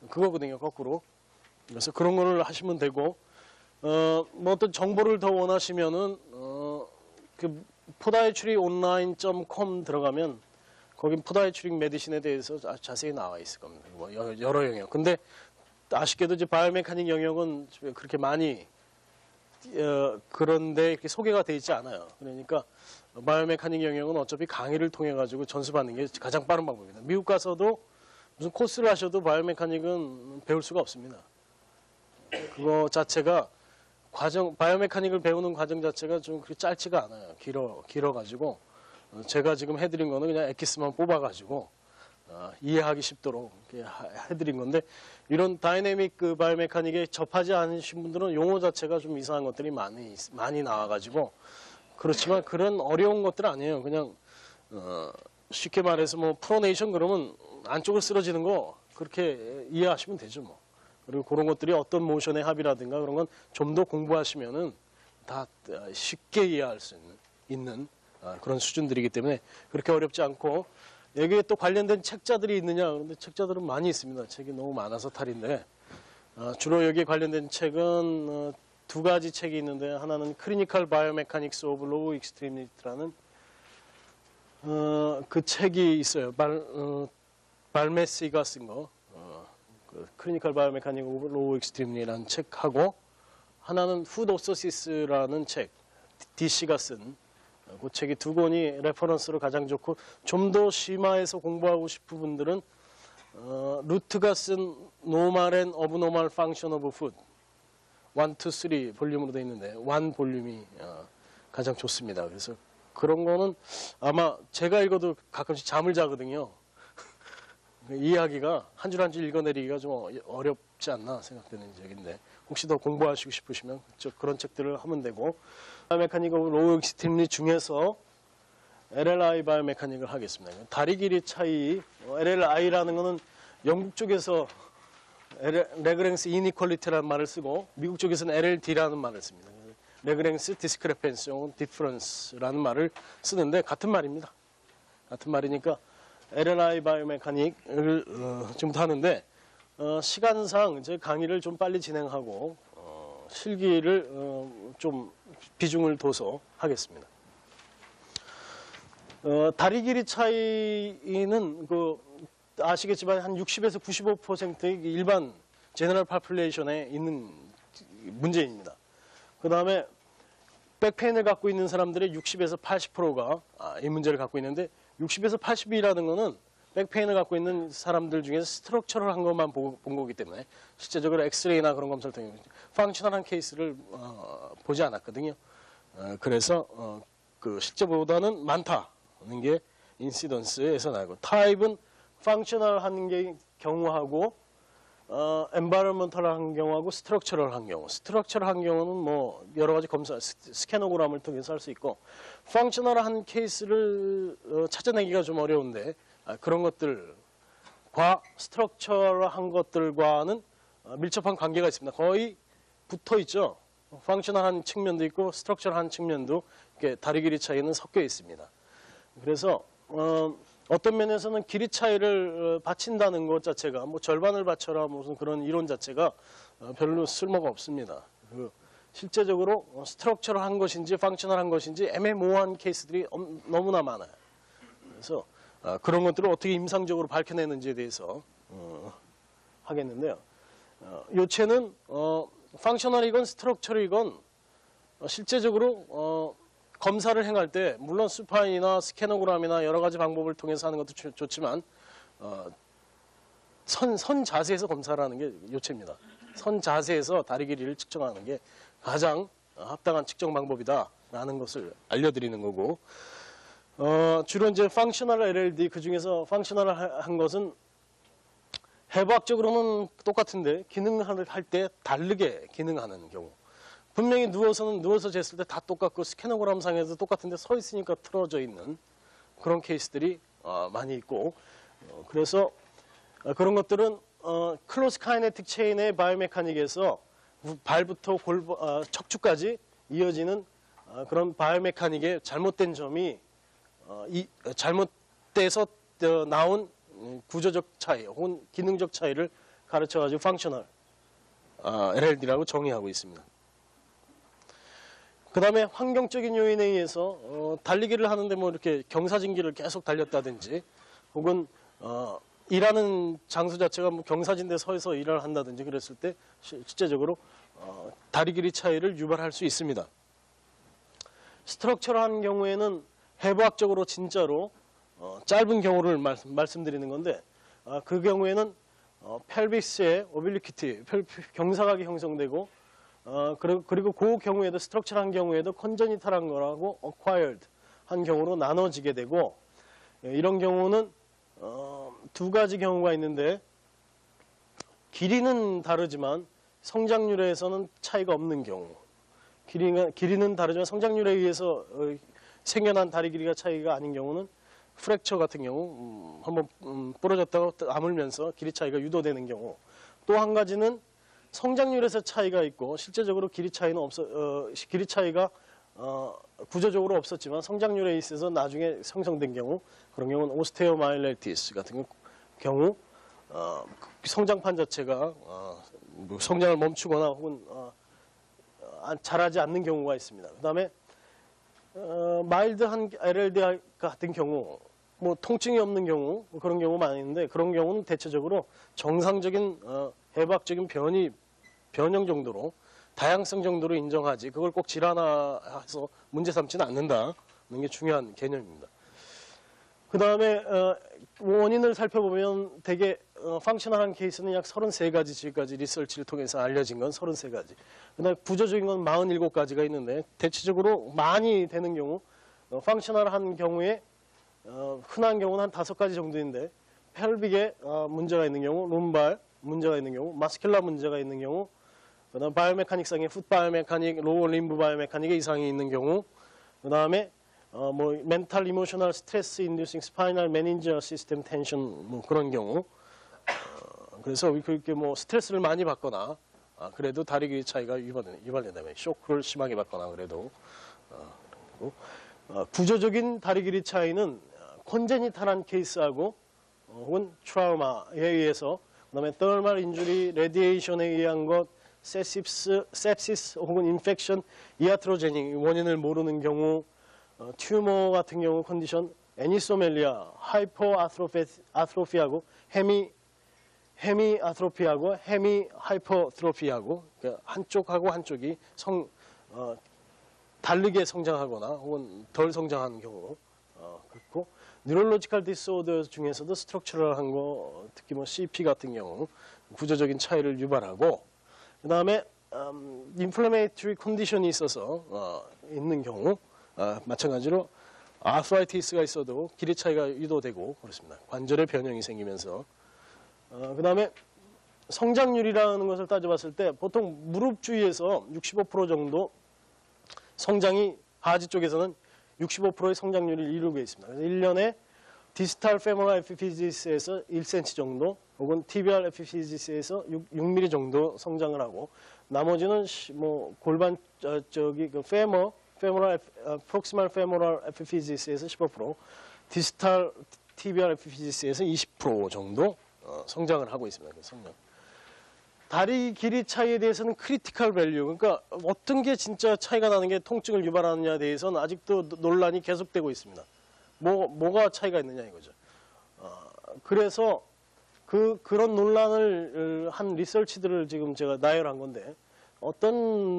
그거거든요, 거꾸로. 그래서 그런 거를 하시면 되고, 뭐 어떤 정보를 더 원하시면은 그 podiatryonline.com 들어가면 거긴 포다이트릭 메디신에 대해서 자세히 나와 있을 겁니다. 뭐 여러 영역. 근데 아쉽게도 이제 바이오메카닉 영역은 그렇게 많이 그런데 이렇게 소개가 돼 있지 않아요. 그러니까 바이오메카닉 영역은 어차피 강의를 통해 가지고 전수받는 게 가장 빠른 방법입니다. 미국 가서도 무슨 코스를 하셔도 바이오메카닉은 배울 수가 없습니다. 그거 자체가 바이오메카닉을 배우는 과정 자체가 좀 그렇게 짧지가 않아요. 길어가지고 제가 지금 해드린 거는 그냥 엑기스만 뽑아가지고 이해하기 쉽도록 해드린 건데, 이런 다이내믹 그 바이오메카닉에 접하지 않으신 분들은 용어 자체가 좀 이상한 것들이 많이 나와가지고, 그렇지만 그런 어려운 것들 아니에요. 그냥 쉽게 말해서 뭐 프로네이션 그러면 안쪽을 쓰러지는 거 그렇게 이해하시면 되죠 뭐. 그리고 그런 것들이 어떤 모션의 합이라든가 그런 건 좀 더 공부하시면은 다 쉽게 이해할 수 있는 그런 수준들이기 때문에 그렇게 어렵지 않고, 여기에 또 관련된 책자들이 있느냐, 그런데 책자들은 많이 있습니다. 책이 너무 많아서 탈인데, 주로 여기에 관련된 책은 두 가지 책이 있는데, 하나는 Clinical Biomechanics of Low Extremity라는 그 책이 있어요. 발메시가 쓴 거, Clinical Biomechanics of Low Extremity라는 책하고, 하나는 Food Orthosis라는 책, DC가 쓴 그 책이 두 권이 레퍼런스로 가장 좋고, 좀 더 심화해서 공부하고 싶은 분들은 루트가 쓴 Normal and Abnormal Function of Food 1, 2, 3 볼륨으로 되어 있는데 1 볼륨이 가장 좋습니다. 그래서 그런 거는 아마 제가 읽어도 가끔씩 잠을 자거든요. 이해하기가 한 줄 한 줄 읽어내리기가 좀 어렵지 않나 생각되는 적인데, 혹시 더 공부하시고 싶으시면 그런 책들을 하면 되고, 바이오메카닉 오브 로우 익스트림리 중에서 LLI 바이오메카닉을 하겠습니다. 다리 길이 차이, LLI라는 거는 영국 쪽에서 레그랭스 이니퀄리티라는 말을 쓰고, 미국 쪽에서는 LLD라는 말을 씁니다. 레그랭스 디스크레펜시 혹은 디퍼런스라는 말을 쓰는데 같은 말입니다. 같은 말이니까 LLI 바이오메카닉을 지금부터 하는데, 시간상 제 강의를 좀 빨리 진행하고 실기를 좀 비중을 둬서 하겠습니다. 다리 길이 차이는 아시겠지만 한 60에서 95%의 일반 제너럴 파퓰레이션에 있는 문제입니다. 그 다음에 백페인을 갖고 있는 사람들의 60에서 80%가 이 문제를 갖고 있는데 60에서 80이라는 거는 백페인을 갖고 있는 사람들 중에서 스트럭처럴한 것만 본 거기 때문에 실제적으로 엑스레이나 그런 검사를 통해 펑셔널한 케이스를 보지 않았거든요. 그래서 실제보다는 많다는 게 인시던스에서 나고 타입은 펑셔널한 게 경우하고 엔바이러먼털한 경우하고 스트럭처럴한 경우. 스트럭처럴한 경우는 뭐 여러 가지 검사 스캐너그램을 통해서 할 수 있고 펑셔널한 케이스를 찾아내기가 좀 어려운데 그런 것들과 스트럭처럴한 것들과는 밀접한 관계가 있습니다. 거의 붙어 있죠. 펑셔널한 측면도 있고 스트럭처럴한 측면도 이렇게 다리 길이 차이는 섞여 있습니다. 그래서 어떤 면에서는 길이 차이를 바친다는 것 자체가 뭐 절반을 바쳐라 무슨 그런 이론 자체가 별로 쓸모가 없습니다. 실제적으로 스트럭처럴한 것인지 펑셔널한 것인지 애매모호한 케이스들이 너무나 많아요. 그래서 그런 것들을 어떻게 임상적으로 밝혀내는지에 대해서 하겠는데요. 요체는 펑셔널이건 스트럭처럴이건 실제적으로 검사를 행할 때 물론 수파인이나 스캐너그램이나 여러 가지 방법을 통해서 하는 것도 좋지만 선 자세에서 검사를 하는 게 요체입니다. 선 자세에서 다리 길이를 측정하는 게 가장 합당한 측정 방법이다라는 것을 알려드리는 거고 주로 이제 펑셔널 LLD 그 중에서 펑셔널한 것은 해부학적으로는 똑같은데 기능을 할 때 다르게 기능하는 경우. 분명히 누워서 쟀을 때 다 똑같고 스캐너그램 상에서 똑같은데 서 있으니까 틀어져 있는 그런 케이스들이 많이 있고 그래서 그런 것들은 클로스 카이네틱 체인의 바이오메카닉에서 발부터 척추까지 이어지는 그런 바이오메카닉의 잘못된 점이 잘못돼서 나온 구조적 차이 혹은 기능적 차이를 가르쳐가지고 펑셔널 LLD라고 정의하고 있습니다. 그 다음에 환경적인 요인에 의해서 달리기를 하는데 뭐 이렇게 경사진길을 계속 달렸다든지 혹은 일하는 장소 자체가 뭐 경사진데 서서 일을 한다든지 그랬을 때 실제적으로 다리 길이 차이를 유발할 수 있습니다. 스트럭처럴한 경우에는 해부학적으로 진짜로 짧은 경우를 말씀드리는 건데 그 경우에는 펠비스의 오빌리퀴티, 경사각이 형성되고 그리고 그 경우에도 스트럭처럴한 경우에도 컨저니탈한 거라고 acquired 한 경우로 나눠지게 되고 이런 경우는 두 가지 경우가 있는데 길이는 다르지만 성장률에서는 차이가 없는 경우 길이는 다르지만 성장률에 의해서 생겨난 다리 길이가 차이가 아닌 경우는 프랙처 같은 경우 한번 부러졌다가 아물면서 길이 차이가 유도되는 경우 또 한 가지는 성장률에서 차이가 있고 실제적으로 길이 차이가 구조적으로 없었지만 성장률에 있어서 나중에 형성된 경우 그런 경우는 오스테오마일라이티스 같은 경우 성장판 자체가 성장을 멈추거나 혹은 자라지 않는 경우가 있습니다. 그 다음에 마일드한 LLD 같은 경우 뭐 통증이 없는 경우 그런 경우 많이 있는데 그런 경우는 대체적으로 정상적인 해부학적인 변형 정도로 다양성 정도로 인정하지 그걸 꼭 질환화해서 문제 삼지는 않는다는 게 중요한 개념입니다. 그 다음에 원인을 살펴보면 대개 펑셔널한 케이스는 약 33가지 지금까지 리서치를 통해서 알려진 건 33가지. 그다음에 구조적인 건 47가지가 있는데 대체적으로 많이 되는 경우 펑셔널한 경우에 흔한 경우는 한 5가지 정도인데 펠빅에 문제가 있는 경우, 룸발 문제가 있는 경우, 마스큘라 문제가 있는 경우, 그다음 바이오메카닉상의 풋 바이오메카닉, 로어 림브 바이오메카닉에 이상이 있는 경우, 그다음에 뭐 멘탈 이모셔널 스트레스 인듀싱 스파이널 매니저 시스템 텐션 뭐 그런 경우 그래서 그렇게 뭐 스트레스를 많이 받거나 그래도 다리 길이 차이가 유발된다면 쇼크를 심하게 받거나 그래도 구조적인 다리 길이 차이는 콘제니탈한 케이스하고 혹은 트라우마에 의해서 그다음에 thermal injury, radiation에 의한 것, sepsis 혹은 infection, iatrogenic 원인을 모르는 경우, 튜머 같은 경우 컨디션, 애니소멜리아, 하이퍼 아트로피하고 헤미 아트로피하고 헤미 하이퍼트로피하고 그러니까 한쪽하고 한쪽이 다르게 성장하거나 혹은 덜 성장하는 경우 그렇고 뉴럴로지컬 디스오더 중에서도 스트럭처럴한 거 특히 뭐 CP 같은 경우 구조적인 차이를 유발하고 그 다음에 인플레메이터리 컨디션이 있어서 있는 경우 마찬가지로 아스라이티스가 있어도 길이 차이가 유도되고 그렇습니다. 관절의 변형이 생기면서 그 다음에 성장률이라는 것을 따져봤을 때 보통 무릎 주위에서 65% 정도 성장이 하지 쪽에서는 65%의 성장률을 이루고 있습니다. 그래서 1년에 디스탈 페모럴 에피피지스에서 1cm 정도 혹은 티비알 에피피지스에서 6mm 정도 성장을 하고 나머지는 뭐 골반 그 프록시멀 페모럴 에피피지스에서 15% 디스탈 티비알 에피피지스에서 20% 정도 성장을 하고 있습니다. 성장. 다리 길이 차이에 대해서는 크리티컬 밸류, 그러니까 어떤 게 진짜 차이가 나는 게 통증을 유발하느냐에 대해서는 아직도 논란이 계속되고 있습니다. 뭐가 차이가 있느냐 이거죠. 그래서 그런 논란을 한 리서치들을 지금 제가 나열한 건데 어떤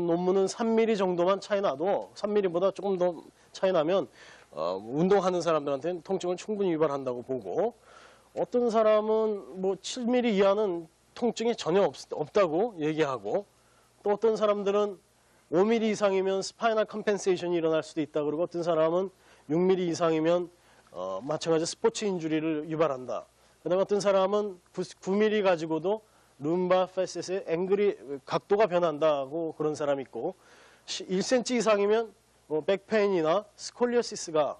논문은 3mm 정도만 차이 나도 3mm보다 조금 더 차이 나면 운동하는 사람들한테는 통증을 충분히 유발한다고 보고 어떤 사람은 뭐 7mm 이하는 통증이 전혀 없다고 얘기하고 또 어떤 사람들은 5mm 이상이면 스파이널 컴펜세이션이 일어날 수도 있다. 그리고 어떤 사람은 6mm 이상이면 마찬가지로 스포츠 인주리를 유발한다. 그다음에 어떤 사람은 9mm 가지고도 룸바 페셋의 앵글이 각도가 변한다고 그런 사람이 있고 1cm 이상이면 뭐 백페인이나 스콜리오시스가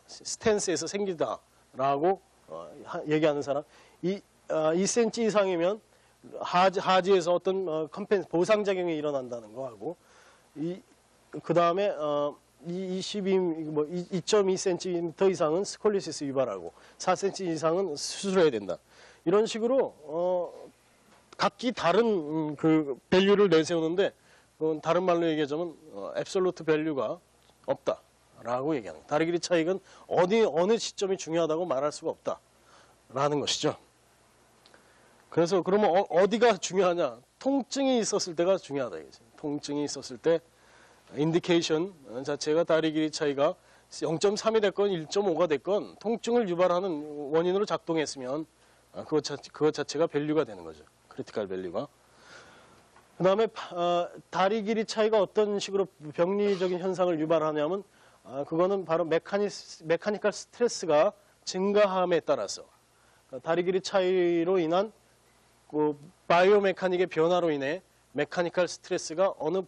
스탠스에서 생기다라고 얘기하는 사람 2cm 이상이면 하지에서 어떤 보상작용이 일어난다는 거 하고 그 다음에 2.2cm 이상은 스콜리시스 유발하고 4cm 이상은 수술해야 된다. 이런 식으로 각기 다른 그 밸류를 내세우는데 그건 다른 말로 얘기하자면 앱솔루트 밸류가 없다라고 얘기하는 거예요. 다리 길이 차이는 어느 시점이 중요하다고 말할 수가 없다라는 것이죠. 그래서 그러면 어디가 중요하냐? 통증이 있었을 때가 중요하다. 이거지. 통증이 있었을 때 인디케이션 자체가 다리 길이 차이가 0.3이 됐건 1.5가 됐건 통증을 유발하는 원인으로 작동했으면 그것 자체가 밸류가 되는 거죠. 크리티컬 밸류가. 그 다음에 다리 길이 차이가 어떤 식으로 병리적인 현상을 유발하냐면 그거는 바로 메카니컬 스트레스가 증가함에 따라서 다리 길이 차이로 인한 그 바이오 메카닉의 변화로 인해 메카니컬 스트레스가 어느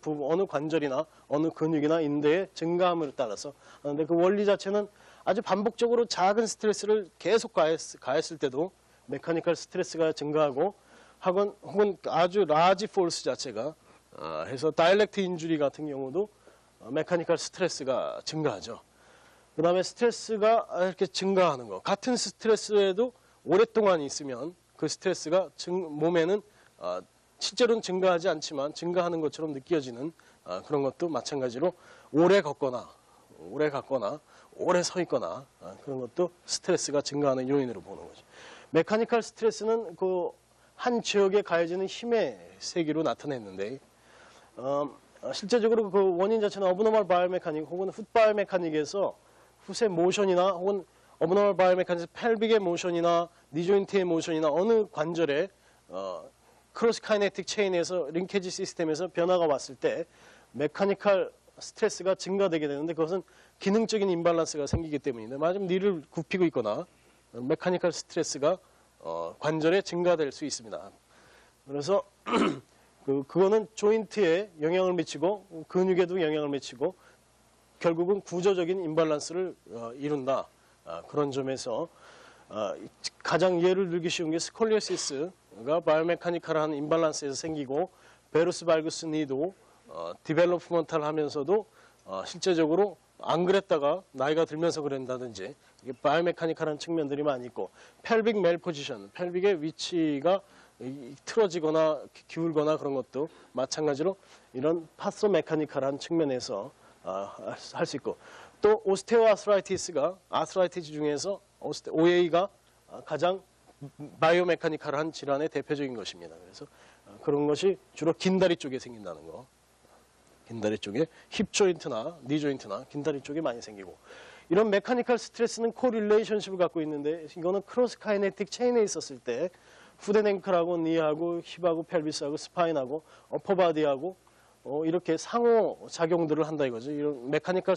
관절이나 어느 근육이나 인대에 증가함을 따라서 그런데 그 원리 자체는 아주 반복적으로 작은 스트레스를 계속 가했을 때도 메카니컬 스트레스가 증가하고 혹은 아주 라지 포스 자체가 해서 다이렉트 인주리 같은 경우도 메카니컬 스트레스가 증가하죠. 그 다음에 스트레스가 이렇게 증가하는 거. 같은 스트레스에도 오랫동안 있으면 그 스트레스가 몸에는 실제로는 증가하지 않지만 증가하는 것처럼 느껴지는 그런 것도 마찬가지로 오래 걷거나 오래 서 있거나 그런 것도 스트레스가 증가하는 요인으로 보는 거죠. 메카니컬 스트레스는 그 한 지역에 가해지는 힘의 세기로 나타냈는데 실제적으로 그 원인 자체는 어브노멀 바이오 메카닉 혹은 훗 바이오 메카닉에서 훗의 모션이나 혹은 어브노멀 바이오 메카닉에서 펠빅의 모션이나 니 조인트의 모션이나 어느 관절에 크로스 카이네틱 체인에서 링케지 시스템에서 변화가 왔을 때 메카니컬 스트레스가 증가되게 되는데 그것은 기능적인 임밸런스가 생기기 때문인데 만약 니를 굽히고 있거나 메카니컬 스트레스가 관절에 증가될 수 있습니다. 그래서 그거는 조인트에 영향을 미치고 근육에도 영향을 미치고 결국은 구조적인 임밸런스를 이룬다. 그런 점에서 가장 예를 들기 쉬운 게 스콜리오시스가 바이오메카니컬한 임밸런스에서 생기고 베루스 발구스 니도 디벨롭먼탈 하면서도 실제적으로 안 그랬다가 나이가 들면서 그런다든지 이게 바이오메카니컬한 측면들이 많이 있고 펠빅 멜 포지션, 펠빅의 위치가 틀어지거나 기울거나 그런 것도 마찬가지로 이런 파소메카니컬한 측면에서 할 수 있고 또 오스테오아스라이티스가 아스라이티스 중에서 OA가 가장 바이오메카니컬한 질환의 대표적인 것입니다. 그래서 그런 것이 주로 긴다리 쪽에 생긴다는 거. 긴다리 쪽에 힙 조인트나 니 조인트나 긴다리 쪽에 많이 생기고, 이런 메카니컬 스트레스는 코릴레이션십을 갖고 있는데, 이거는 크로스 카이네틱 체인에 있었을 때 푸드 앵클하고 니하고 힙하고 펠비스하고 스파인하고 어퍼바디하고 이렇게 상호 작용들을 한다 이거죠. 이런 메카니컬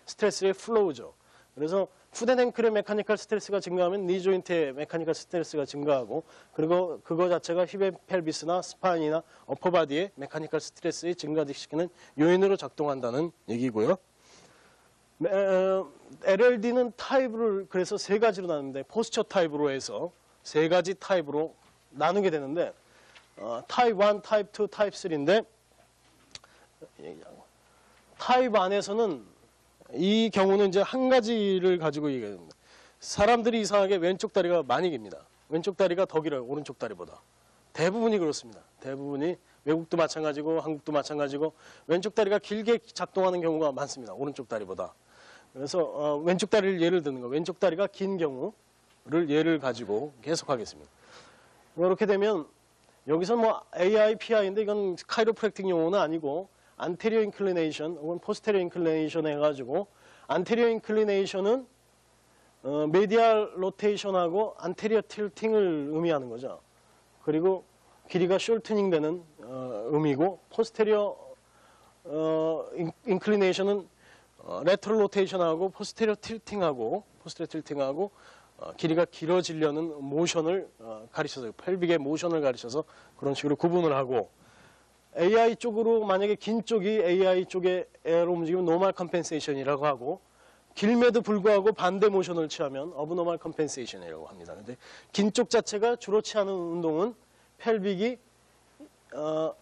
스트레스의 플로우죠. 그래서 푸드 앵클의 메카니컬 스트레스가 증가하면 니 조인트의 메카니컬 스트레스가 증가하고, 그리고 그거 자체가 힙의 펠비스나 스파인이나 어퍼바디의 메카니컬 스트레스를 증가시키는 요인으로 작동한다는 얘기고요. LLD는 타입을 그래서 세 가지로 나누는데, 포스처 타입으로 해서 세 가지 타입으로 나누게 되는데, 타입 1, 타입 2, 타입 3인데, 타입 안에서는 이 경우는 이제 한 가지를 가지고 얘기합니다. 사람들이 이상하게 왼쪽 다리가 많이 깁니다. 왼쪽 다리가 더 길어요, 오른쪽 다리보다. 대부분이 그렇습니다. 대부분이 외국도 마찬가지고 한국도 마찬가지고 왼쪽 다리가 길게 작동하는 경우가 많습니다, 오른쪽 다리보다. 그래서 왼쪽 다리를 예를 드는 거, 왼쪽 다리가 긴 경우를 예를 가지고 계속하겠습니다. 이렇게 되면 여기서 뭐 AI, PI인데 이건 카이로프랙틱 용어는 아니고 anterior inclination 혹은 posterior inclination 해가지고, anterior inclination은 medial rotation하고 anterior tilting을 의미하는 거죠. 그리고 길이가 shortening 되는 의미고, posterior inclination은 lateral rotation하고 posterior tilting하고 길이가 길어지려는 모션을 가리쳐서, 펠빅의 모션을 가리쳐서 그런 식으로 구분을 하고, AI 쪽으로 만약에 긴 쪽이 AI 쪽에 에어로 움직이면 노멀 컴펜세이션이라고 하고, 길매도 불구하고 반대 모션을 취하면 어브노멀 컴펜세이션이라고 합니다. 근데 긴 쪽 자체가 주로 취하는 운동은 펠빅이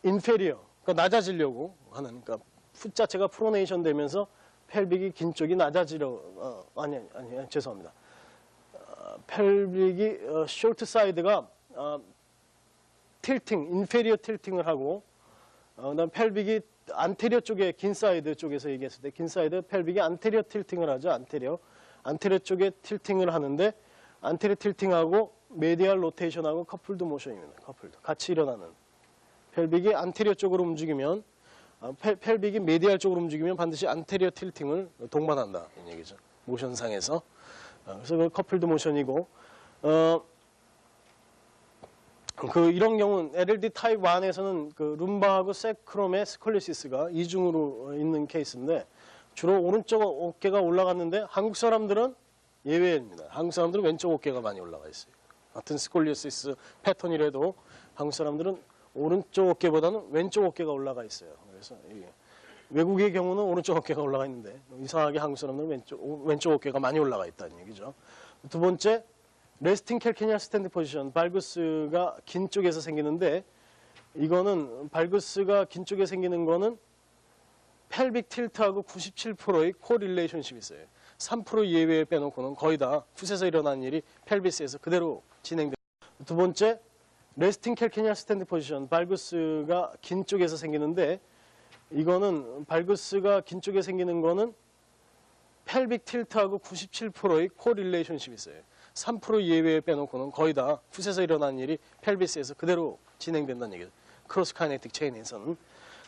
인페리어, 그러니까 낮아지려고 하는, 그러니까 풋 자체가 프로네이션 되면서 펠빅이 긴 쪽이 낮아지려, 죄송합니다. 펠빅이 쇼트 사이드가 틸팅, 인페리어 틸팅을 하고, 그다음 펠빅이 안테리어 쪽에, 긴 사이드 쪽에서 얘기했을 때 긴 사이드 펠빅이 안테리어 틸팅을 하죠. 안테리어 쪽에 틸팅을 하는데, 안테리어 틸팅하고 메디얼 로테이션하고 커플드 모션입니다. 커플드 같이 일어나는, 펠빅이 안테리어 쪽으로 움직이면, 펠빅이 메디얼 쪽으로 움직이면 반드시 안테리어 틸팅을 동반한다 이 얘기죠, 모션상에서. 그래서 그 커플드 모션이고, 이런 경우는 LLD 타입 1에서는 그 룸바하고 세크롬의 스콜리시스가 이중으로 있는 케이스인데, 주로 오른쪽 어깨가 올라갔는데 한국 사람들은 예외입니다. 한국 사람들은 왼쪽 어깨가 많이 올라가 있어요. 같은 스콜리시스 패턴이라도 한국 사람들은 오른쪽 어깨보다는 왼쪽 어깨가 올라가 있어요. 그래서 외국의 경우는 오른쪽 어깨가 올라가 있는데, 이상하게 한국 사람들은 왼쪽 어깨가 많이 올라가 있다는 얘기죠. 두 번째, 레스팅 캘케니아 스탠드 포지션, 발구스가 긴 쪽에서 생기는데, 이거는 발구스가 긴 쪽에 생기는 거는 펠빅 틸트하고 97%의 코릴레이션십이 있어요. 3% 예외 빼놓고는 거의 다 풋에서 일어나는 일이 펠비스에서 그대로 진행됩니다. 두 번째, 레스팅 캘케니아 스탠드 포지션, 발구스가 긴 쪽에서 생기는데, 이거는 발구스가 긴 쪽에 생기는 거는 펠빅 틸트하고 97%의 코릴레이션십이 있어요. 3% 예외 빼놓고는 거의 다 풋에서 일어나는 일이 펠비스에서 그대로 진행된다는 얘기죠, 크로스 카이네틱 체인에서는.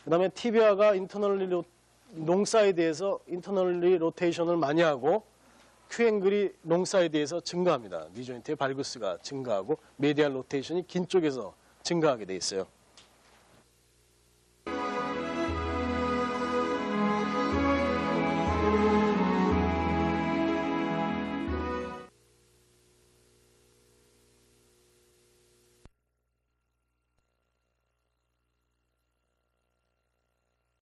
그 다음에 티비아가 인터널리 롱사이드에서 인터널리 로테이션을 많이 하고, 큐앵글이 롱사이드에서 증가합니다. 니 조인트의 발구스가 증가하고 메디얼 로테이션이 긴 쪽에서 증가하게 돼 있어요.